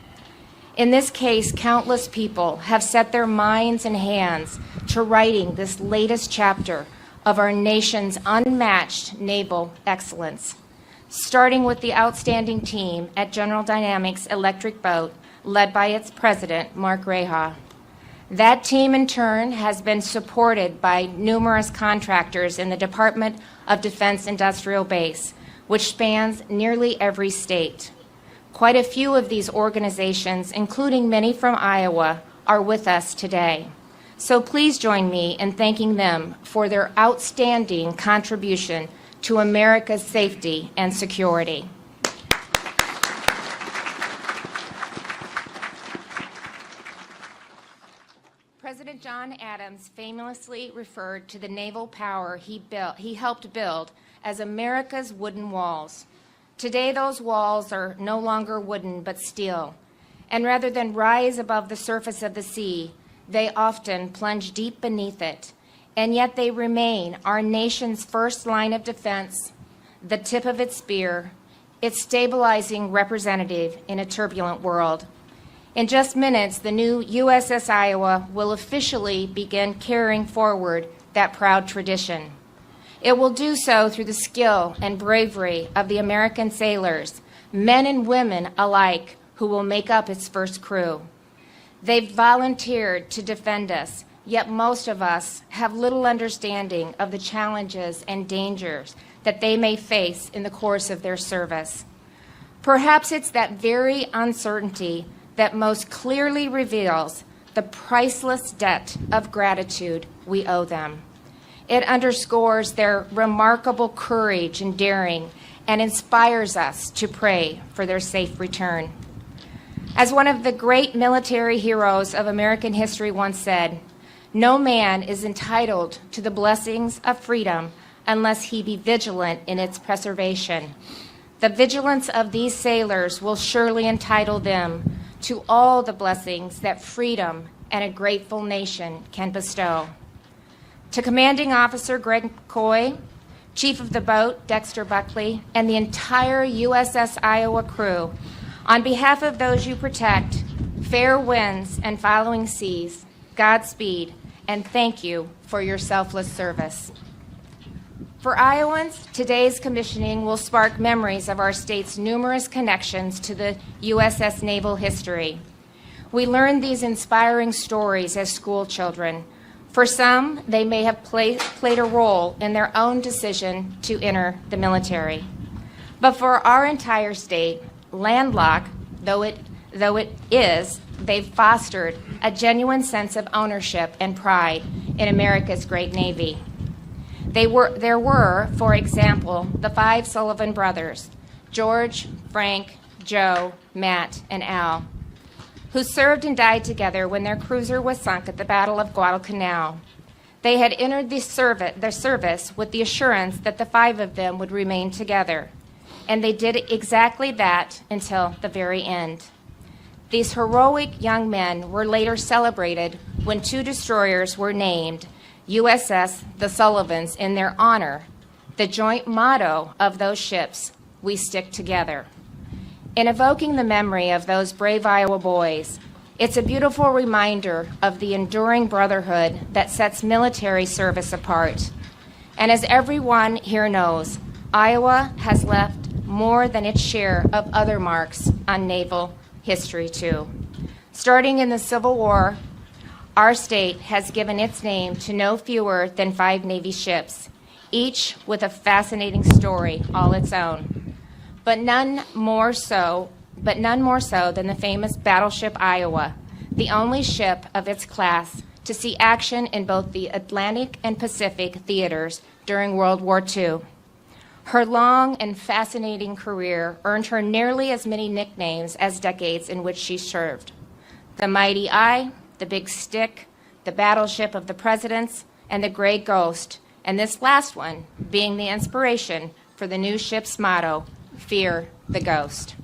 In this case, countless people have set their minds and hands to writing this latest chapter of our nation's unmatched naval excellence, starting with the outstanding team at General Dynamics Electric Boat, led by its president, Mark Raha. That team, in turn, has been supported by numerous contractors in the Department of Defense Industrial Base, which spans nearly every state. Quite a few of these organizations, including many from Iowa, are with us today. So please join me in thanking them for their outstanding contribution to America's safety and security. President John Adams famously referred to the naval power he helped build as America's wooden walls. Today, those walls are no longer wooden but steel, and rather than rise above the surface of the sea, they often plunge deep beneath it, and yet they remain our nation's first line of defense, the tip of its spear, its stabilizing representative in a turbulent world. In just minutes, the new USS Iowa will officially begin carrying forward that proud tradition. It will do so through the skill and bravery of the American sailors, men and women alike, who will make up its first crew. They've volunteered to defend us, yet most of us have little understanding of the challenges and dangers that they may face in the course of their service. Perhaps it's that very uncertainty that most clearly reveals the priceless debt of gratitude we owe them. It underscores their remarkable courage and daring and inspires us to pray for their safe return. As one of the great military heroes of American history once said, "No man is entitled to the blessings of freedom unless he be vigilant in its preservation." The vigilance of these sailors will surely entitle them to all the blessings that freedom and a grateful nation can bestow. To Commanding Officer Greg Koy, Chief of the Boat Dexter Buckley, and the entire USS Iowa crew, on behalf of those you protect, fair winds and following seas, Godspeed, and thank you for your selfless service. For Iowans, today's commissioning will spark memories of our state's numerous connections to the USS naval history. We learned these inspiring stories as school children. For some, they may have played a role in their own decision to enter the military. But for our entire state, landlocked though it is, they've fostered a genuine sense of ownership and pride in America's great Navy. There were, for example, the 5 Sullivan brothers, George, Frank, Joe, Matt, and Al, who served and died together when their cruiser was sunk at the Battle of Guadalcanal. They had entered their service with the assurance that the 5 of them would remain together, and they did exactly that until the very end. These heroic young men were later celebrated when 2 destroyers were named USS the Sullivans in their honor, the joint motto of those ships, "We stick together." In evoking the memory of those brave Iowa boys, it's a beautiful reminder of the enduring brotherhood that sets military service apart. And as everyone here knows, Iowa has left more than its share of other marks on naval history, too. Starting in the Civil War, our state has given its name to no fewer than 5 Navy ships, each with a fascinating story all its own. But none more so than the famous battleship Iowa, the only ship of its class to see action in both the Atlantic and Pacific theaters during World War II. Her long and fascinating career earned her nearly as many nicknames as decades in which she served: the Mighty Eye, the Big Stick, the Battleship of the Presidents, and the Gray Ghost, and this last one being the inspiration for the new ship's motto, "Fear the Ghost."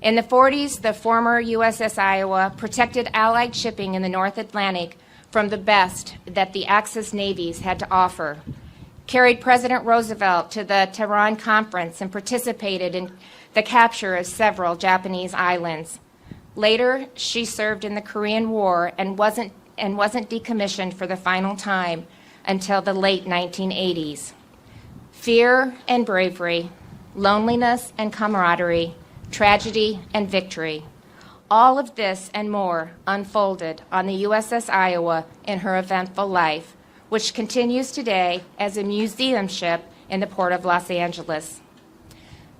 In the 40s, the former USS Iowa protected Allied shipping in the North Atlantic from the best that the Axis navies had to offer, carried President Roosevelt to the Tehran Conference, and participated in the capture of several Japanese islands. Later, she served in the Korean War and wasn't decommissioned for the final time until the late 1980s. Fear and bravery, loneliness and camaraderie, tragedy and victory. All of this and more unfolded on the USS Iowa in her eventful life, which continues today as a museum ship in the Port of Los Angeles.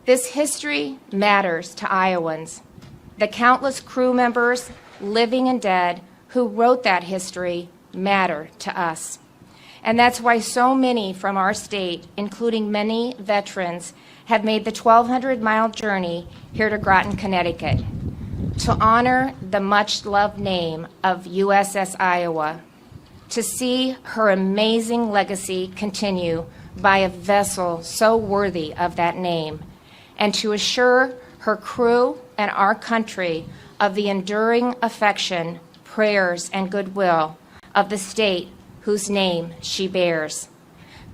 This history matters to Iowans. The countless crew members, living and dead, who wrote that history matter to us. And that's why so many from our state, including many veterans, have made the 1,200-mile journey here to Groton, Connecticut, to honor the much-loved name of USS Iowa, to see her amazing legacy continue by a vessel so worthy of that name, and to assure her crew and our country of the enduring affection, prayers, and goodwill of the state whose name she bears.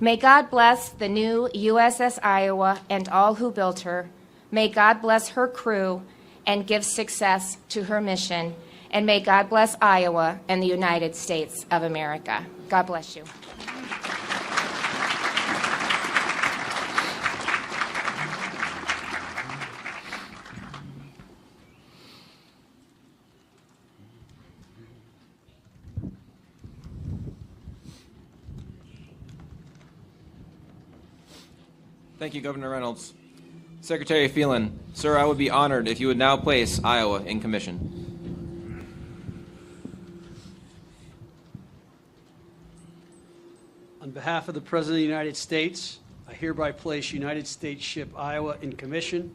May God bless the new USS Iowa and all who built her. May God bless her crew and give success to her mission. And may God bless Iowa and the United States of America. God bless you. Thank you, Governor Reynolds. Secretary Phelan, sir, I would be honored if you would now place Iowa in commission. On behalf of the President of the United States, I hereby place United States ship Iowa in commission.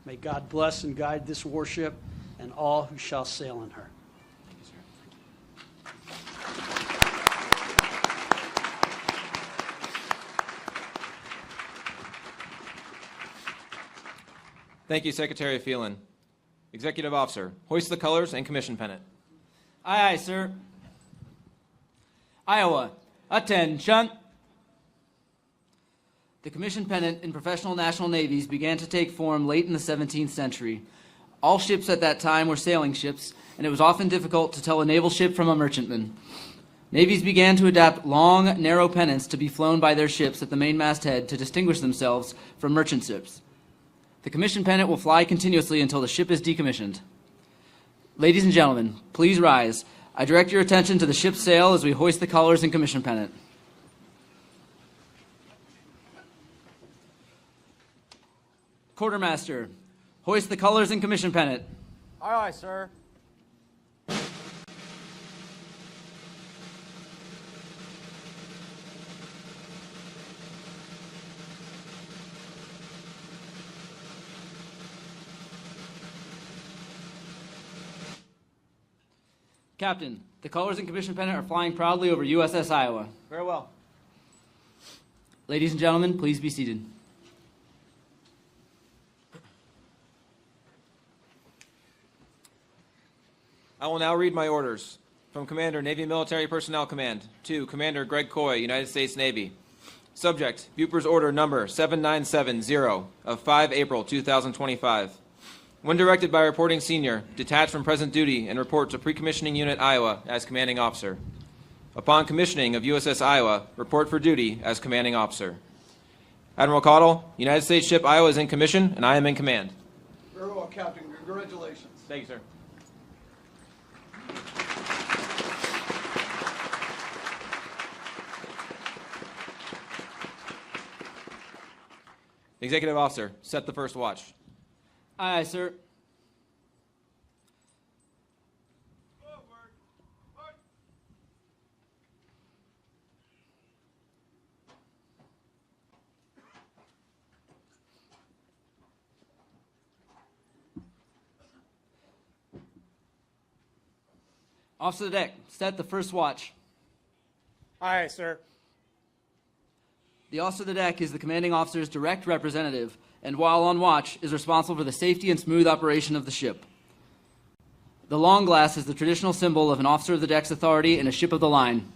May God bless and guide this warship and all who shall sail in her. Thank you, Secretary Phelan. Executive Officer, hoist the colors and commission pennant. Aye, aye, sir. Iowa, attention. The commission pennant in professional national navies began to take form late in the 17th century. All ships at that time were sailing ships, and it was often difficult to tell a naval ship from a merchantman. Navies began to adapt long, narrow pennants to be flown by their ships at the main masthead to distinguish themselves from merchant ships. The commission pennant will fly continuously until the ship is decommissioned. Ladies and gentlemen, please rise. I direct your attention to the ship's sail as we hoist the colors and commission pennant. Quartermaster, hoist the colors and commission pennant. Aye, aye, sir. Captain, the colors and commission pennant are flying proudly over USS Iowa. Very well. Ladies and gentlemen, please be seated. I will now read my orders. From Commander, Navy Military Personnel Command, to Commander Greg Koy, United States Navy. Subject, Buper's Order Number 7970 of 5 April 2025. When directed by Reporting Senior, detach from present duty and report to Pre-Commissioning Unit Iowa as Commanding Officer. Upon commissioning of USS Iowa, report for duty as Commanding Officer. Admiral Codle, United States ship Iowa is in commission, and I am in command. Very well, Captain. Congratulations. Thank you, sir. Executive Officer, set the first watch. Aye, aye, sir. Forward. March. Officer of the deck, set the first watch. Aye, sir. The officer of the deck is the commanding officer's direct representative, and while on watch, is responsible for the safety and smooth operation of the ship. The long glass is the traditional symbol of an officer of the deck's authority in a ship of the line.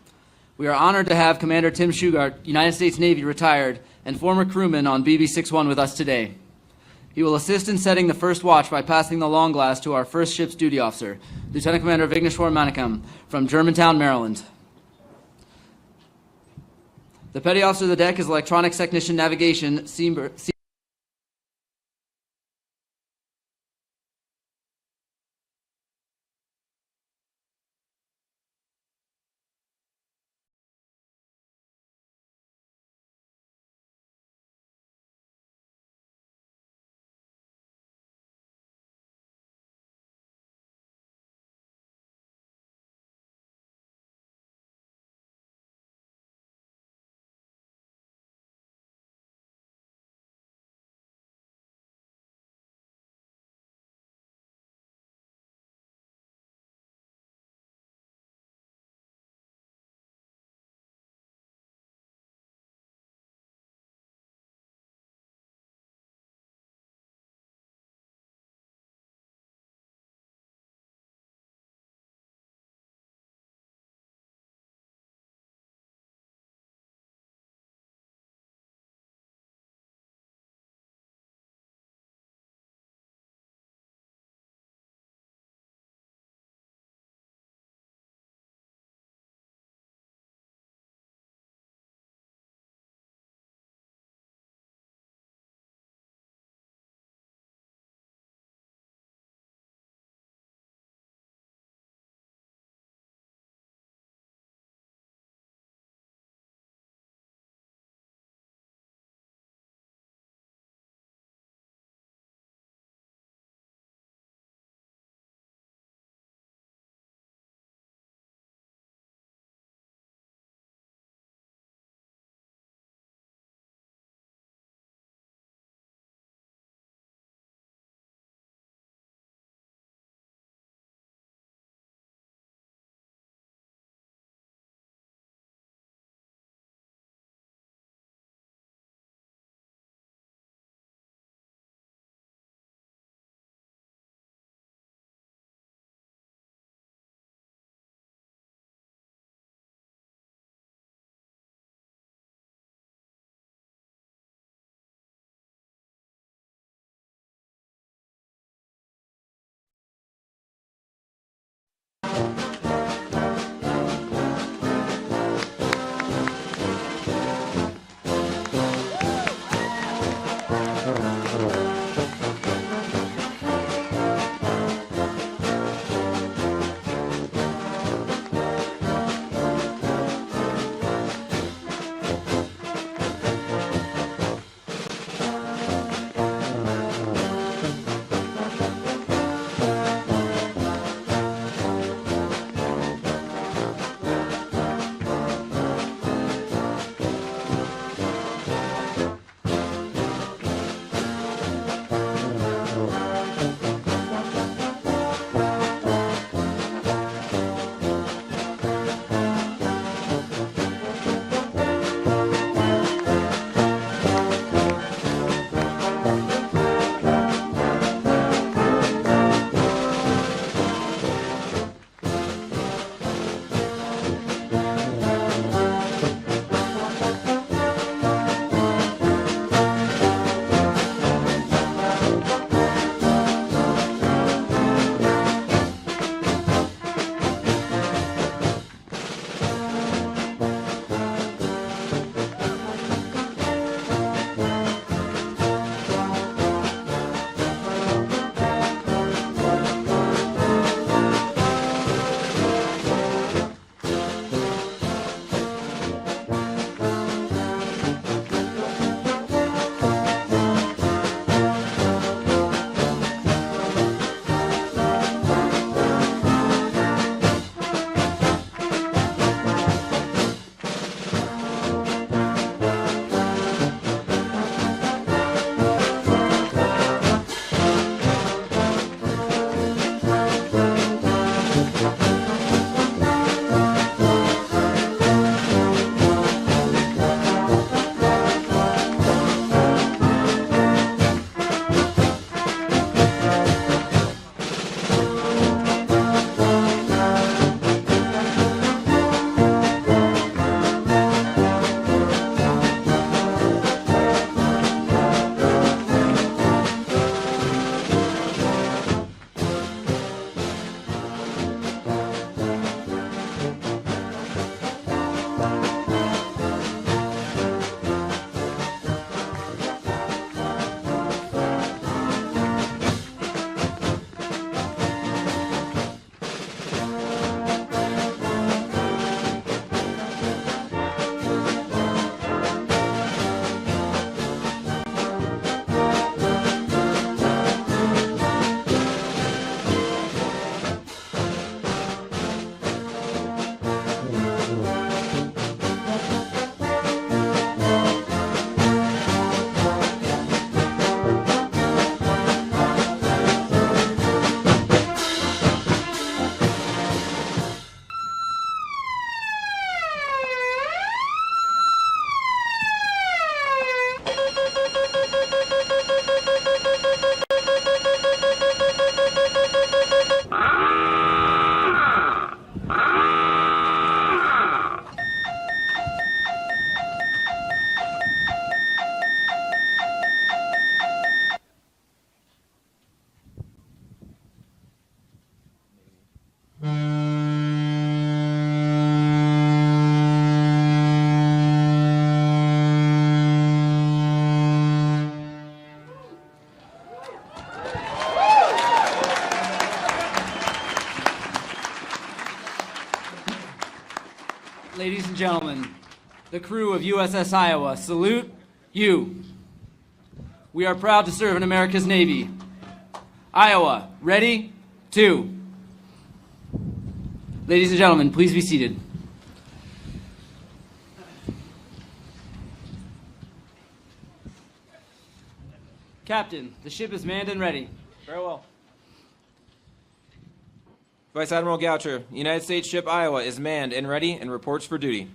We are honored to have Commander Tim Shugart, United States Navy retired, and former crewman on BB-61 with us today. He will assist in setting the first watch by passing the long glass to our first ship's duty officer, Lieutenant Commander Vigneshwar Manikam, from Germantown, Maryland. The petty officer of the deck is electronics technician navigation, gentlemen, the crew of USS Iowa salute you. We are proud to serve in America's Navy. Iowa, ready? 2. Ladies and gentlemen, please be seated. Captain, the ship is manned and ready. Very well. Vice Admiral Goucher, United States ship Iowa is manned and ready and reports for duty.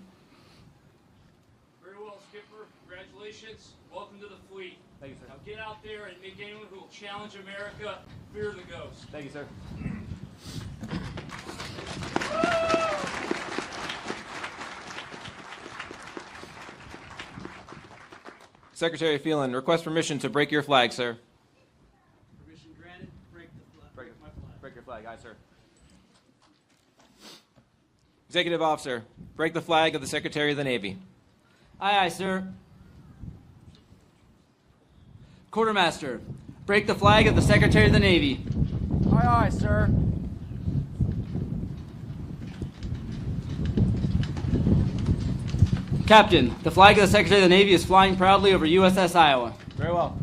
Very well, Skipper. Congratulations. Welcome to the fleet. Thank you, sir. Now get out there and make anyone who will challenge America fear the ghost. Thank you, sir. Secretary Phelan, request permission to break your flag, sir. Permission granted. Break the flag. Break your flag, aye, sir. Executive Officer, break the flag of the Secretary of the Navy. Aye, aye, sir. Quartermaster, break the flag of the Secretary of the Navy. Aye, aye, sir. Captain, the flag of the Secretary of the Navy is flying proudly over USS Iowa. Very well.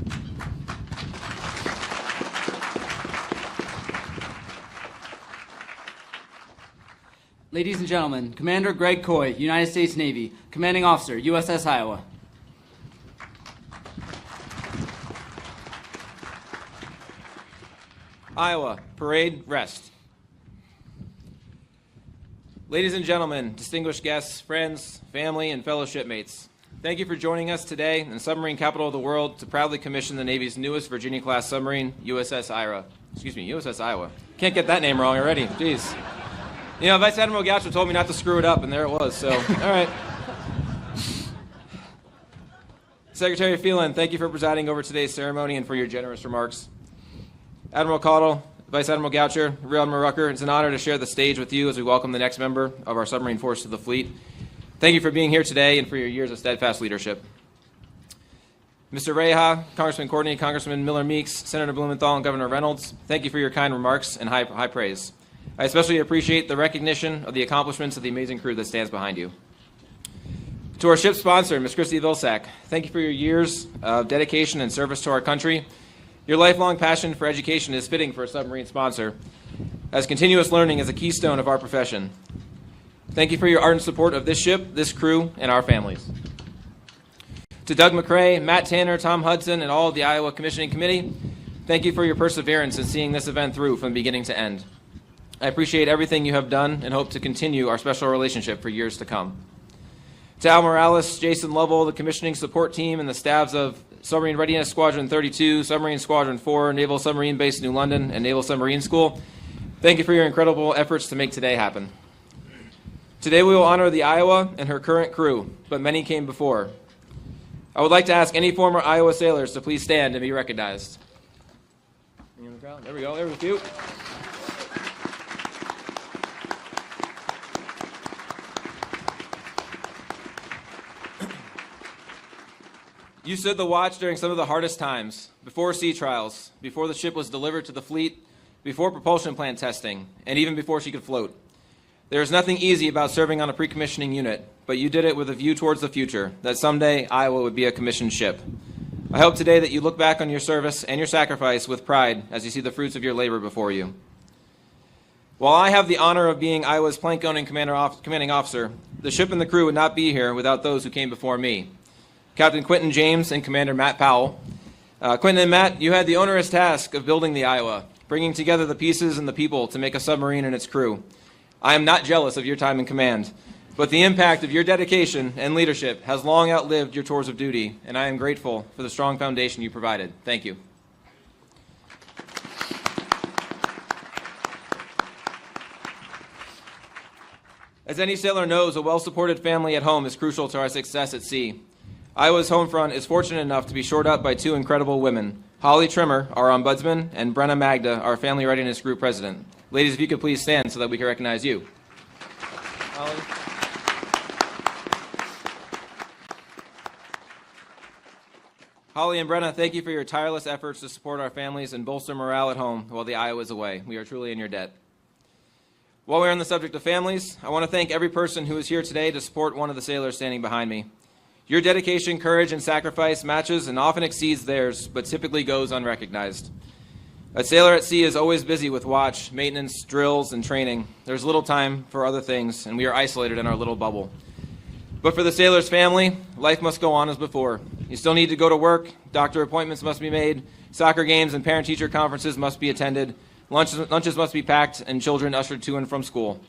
Ladies and gentlemen, Commander Koy, United States Navy, Commanding Officer, USS Iowa. Iowa, parade, rest. Ladies and gentlemen, distinguished guests, friends, family, and fellow shipmates, thank you for joining us today in the submarine capital of the world to proudly commission the Navy's newest Virginia-class submarine, USS Iowa. Can't get that name wrong already, jeez. You know, Vice Admiral Goucher told me not to screw it up, and there it was, so, all right. Secretary Phelan, thank you for presiding over today's ceremony and for your generous remarks. Admiral Codle, Vice Admiral Goucher, Rear Admiral Rucker, it's an honor to share the stage with you as we welcome the next member of our submarine force to the fleet. Thank you for being here today and for your years of steadfast leadership. Mr. Raha, Congressman Courtney, Congressman Meeks, Senator Blumenthal, and Governor Reynolds, thank you for your kind remarks and high praise. I especially appreciate the recognition of the accomplishments of the amazing crew that stands behind you. To our ship sponsor, Ms. Christy Vilsack, thank you for your years of dedication and service to our country. Your lifelong passion for education is fitting for a submarine sponsor, as continuous learning is a keystone of our profession. Thank you for your ardent support of this ship, this crew, and our families. To Doug McCrae, Matt Tanner, Tom Hudson, and all of the Iowa Commissioning Committee, thank you for your perseverance in seeing this event through from beginning to end. I appreciate everything you have done and hope to continue our special relationship for years to come. To Al Morales, Jason Lovell, the commissioning support team, and the staffs of Submarine Readiness Squadron 32, Submarine Squadron 4, Naval Submarine Base New London, and Naval Submarine School, thank you for your incredible efforts to make today happen. Today we will honor the Iowa and her current crew, but many came before. I would like to ask any former Iowa sailors to please stand and be recognized. There we go, there was a few. You stood the watch during some of the hardest times, before sea trials, before the ship was delivered to the fleet, before propulsion plant testing, and even before she could float. There is nothing easy about serving on a pre-commissioning unit, but you did it with a view towards the future, that someday Iowa would be a commissioned ship. I hope today that you look back on your service and your sacrifice with pride as you see the fruits of your labor before you. While I have the honor of being Iowa's plank-owning commanding officer, the ship and the crew would not be here without those who came before me. Captain Quentin James and Commander Matt Powell. Quentin and Matt, you had the onerous task of building the Iowa, bringing together the pieces and the people to make a submarine and its crew. I am not jealous of your time in command, but the impact of your dedication and leadership has long outlived your tours of duty, and I am grateful for the strong foundation you provided. Thank you. As any sailor knows, a well-supported family at home is crucial to our success at sea. Iowa's home front is fortunate enough to be shored up by two incredible women, Holly Trimmer, our ombudsman, and Brenna Magda, our Family Readiness Group president. Ladies, if you could please stand so that we can recognize you. Holly. Holly and Brenna, thank you for your tireless efforts to support our families and bolster morale at home while the Iowa is away. We are truly in your debt. While we're on the subject of families, I want to thank every person who is here today to support one of the sailors standing behind me. Your dedication, courage, and sacrifice matches and often exceeds theirs, but typically goes unrecognized. A sailor at sea is always busy with watch, maintenance, drills, and training. There's little time for other things, and we are isolated in our little bubble. But for the sailor's family, life must go on as before. You still need to go to work, doctor appointments must be made, soccer games and parent-teacher conferences must be attended, lunches must be packed, and children ushered to and from school.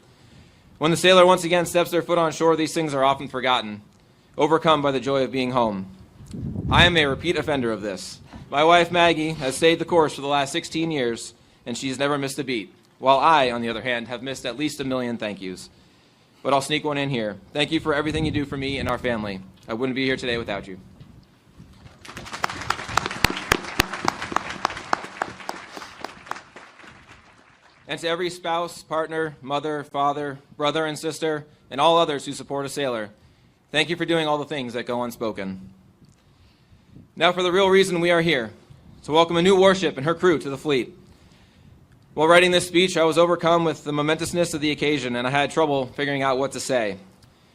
When the sailor once again steps their foot on shore, these things are often forgotten, overcome by the joy of being home. I am a repeat offender of this. My wife, Maggie, has stayed the course for the last 16 years, and she's never missed a beat, while I, on the other hand, have missed at least 1 million thank yous. But I'll sneak one in here. Thank you for everything you do for me and our family. I wouldn't be here today without you. And to every spouse, partner, mother, father, brother, and sister, and all others who support a sailor, thank you for doing all the things that go unspoken. Now for the real reason we are here, to welcome a new warship and her crew to the fleet. While writing this speech, I was overcome with the momentousness of the occasion, and I had trouble figuring out what to say.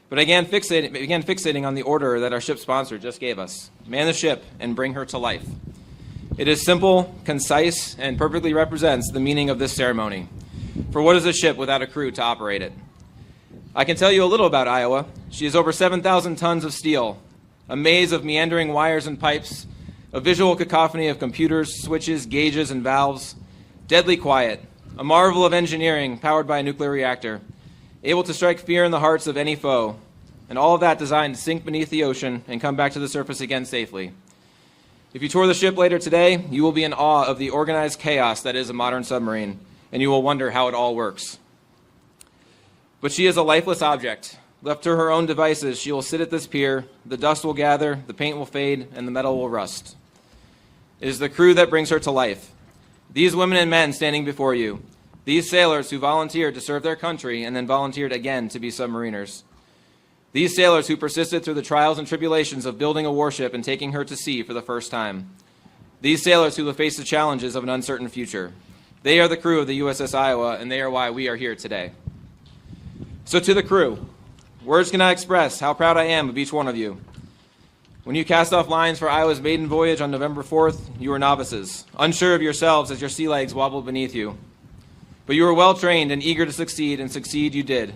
But I began fixating on the order that our ship sponsor just gave us. Man the ship and bring her to life. It is simple, concise, and perfectly represents the meaning of this ceremony. For what is a ship without a crew to operate it? I can tell you a little about Iowa. She is over 7,000 tons of steel, a maze of meandering wires and pipes, a visual cacophony of computers, switches, gauges, and valves, deadly quiet, a marvel of engineering powered by a nuclear reactor, able to strike fear in the hearts of any foe, and all of that designed to sink beneath the ocean and come back to the surface again safely. If you tour the ship later today, you will be in awe of the organized chaos that is a modern submarine, and you will wonder how it all works. But she is a lifeless object. Left to her own devices, she will sit at this pier, the dust will gather, the paint will fade, and the metal will rust. It is the crew that brings her to life. These women and men standing before you, these sailors who volunteered to serve their country and then volunteered again to be submariners. These sailors who persisted through the trials and tribulations of building a warship and taking her to sea for the first time. These sailors who will face the challenges of an uncertain future. They are the crew of the USS Iowa, and they are why we are here today. So to the crew, words cannot express how proud I am of each one of you. When you cast off lines for Iowa's maiden voyage on November 4th, you were novices, unsure of yourselves as your sea legs wobbled beneath you. But you were well trained and eager to succeed, and succeed you did.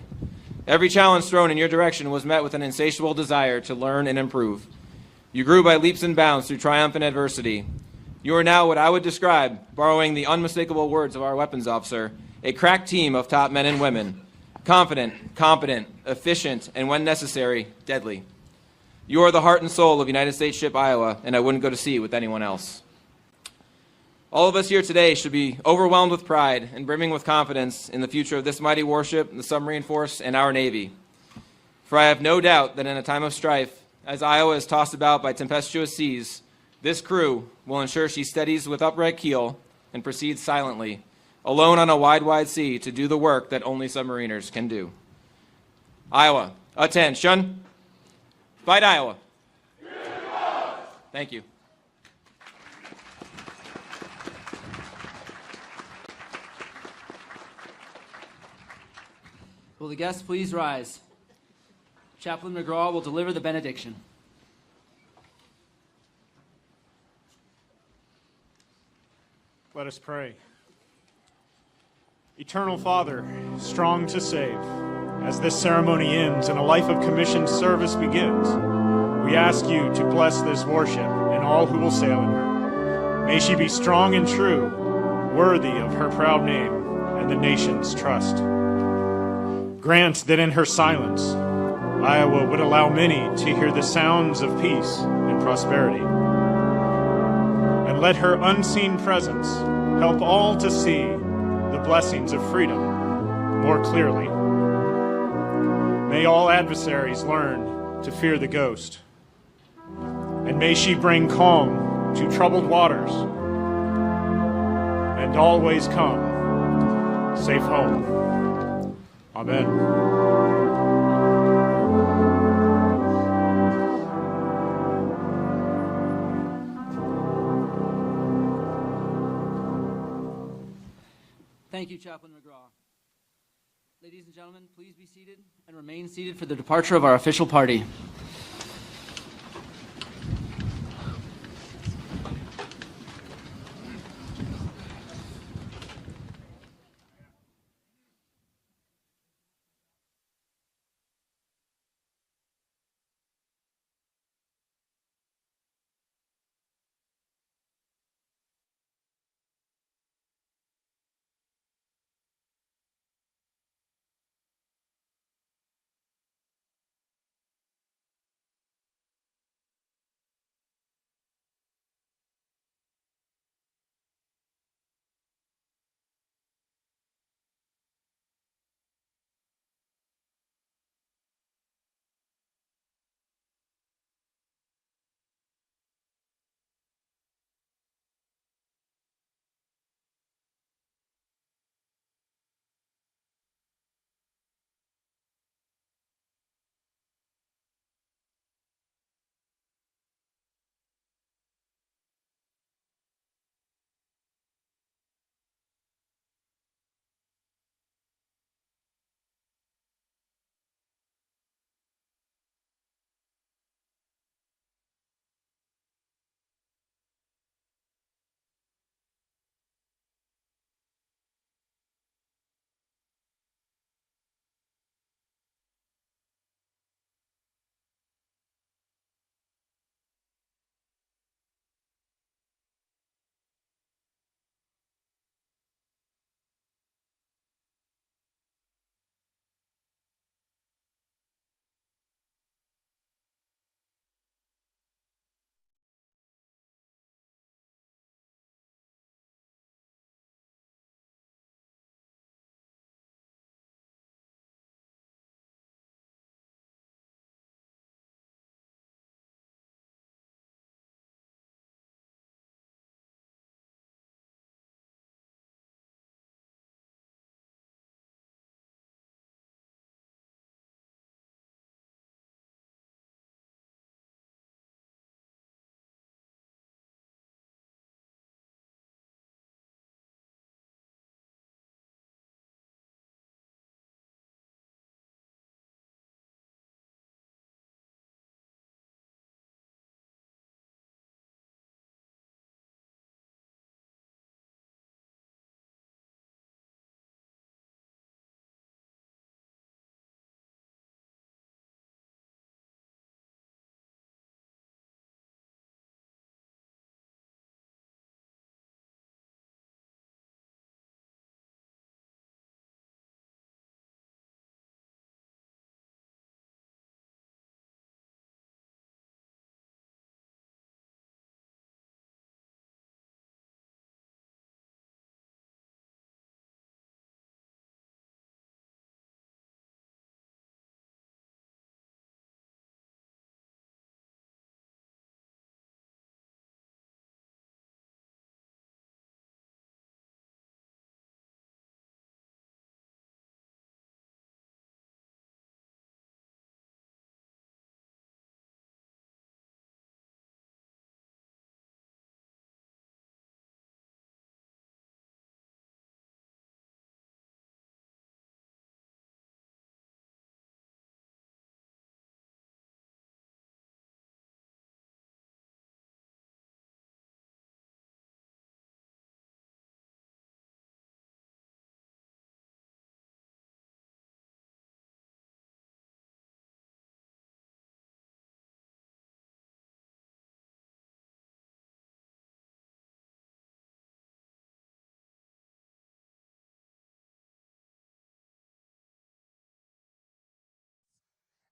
Every challenge thrown in your direction was met with an insatiable desire to learn and improve. You grew by leaps and bounds through triumph and adversity. You are now what I would describe, borrowing the unmistakable words of our weapons officer, a crack team of top men and women, confident, competent, efficient, and when necessary, deadly. You are the heart and soul of United States Ship Iowa, and I wouldn't go to sea with anyone else. All of us here today should be overwhelmed with pride and brimming with confidence in the future of this mighty warship, the submarine force, and our Navy. For I have no doubt that in a time of strife, as Iowa is tossed about by tempestuous seas, this crew will ensure she steadies with upright keel and proceeds silently, alone on a wide, wide sea, to do the work that only submariners can do. Iowa, attention. Fight Iowa. Thank you. Will the guests please rise? Chaplain McGraw will deliver the benediction. Let us pray. Eternal Father, strong to save, as this ceremony ends and a life of commissioned service begins, we ask you to bless this warship and all who will sail in her. May she be strong and true, worthy of her proud name and the nation's trust. Grant that in her silence, Iowa would allow many to hear the sounds of peace and prosperity. And let her unseen presence help all to see the blessings of freedom more clearly. May all adversaries learn to fear the ghost. And may she bring calm to troubled waters and always come safe home. Amen. Thank you, Chaplain McGraw. Ladies and gentlemen, please be seated and remain seated for the departure of our official party.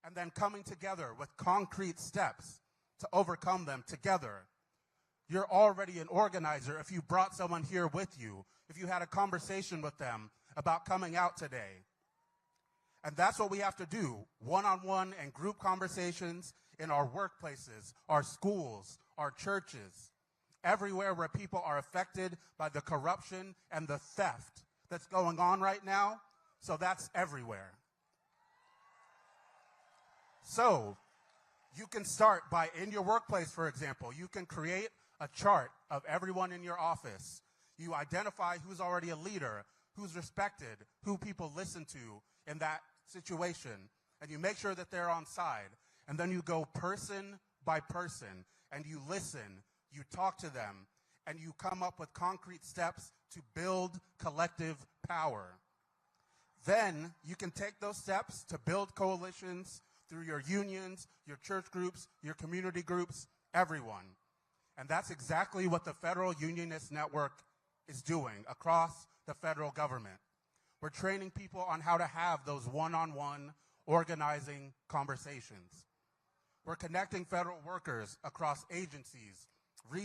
And then coming together with concrete steps to overcome them together. You're already an organizer if you brought someone here with you, if you had a conversation with them about coming out today. And that's what we have to do, one-on-one and group conversations in our workplaces, our schools, our churches, everywhere where people are affected by the corruption and the theft that's going on right now. So that's everywhere. So you can start by, in your workplace, for example, you can create a chart of everyone in your office. You identify who's already a leader, who's respected, who people listen to, in that situation, and you make sure that they're on side, and then you go person by person, and you listen, you talk to them, and you come up with concrete steps to build collective power. Then you can take those steps to build coalitions through your unions, your church groups, your community groups, everyone. And that's exactly what the Federal Unionist Network is doing across the federal government. We're training people on how to have those one-on-one organizing conversations. We're connecting federal workers across agencies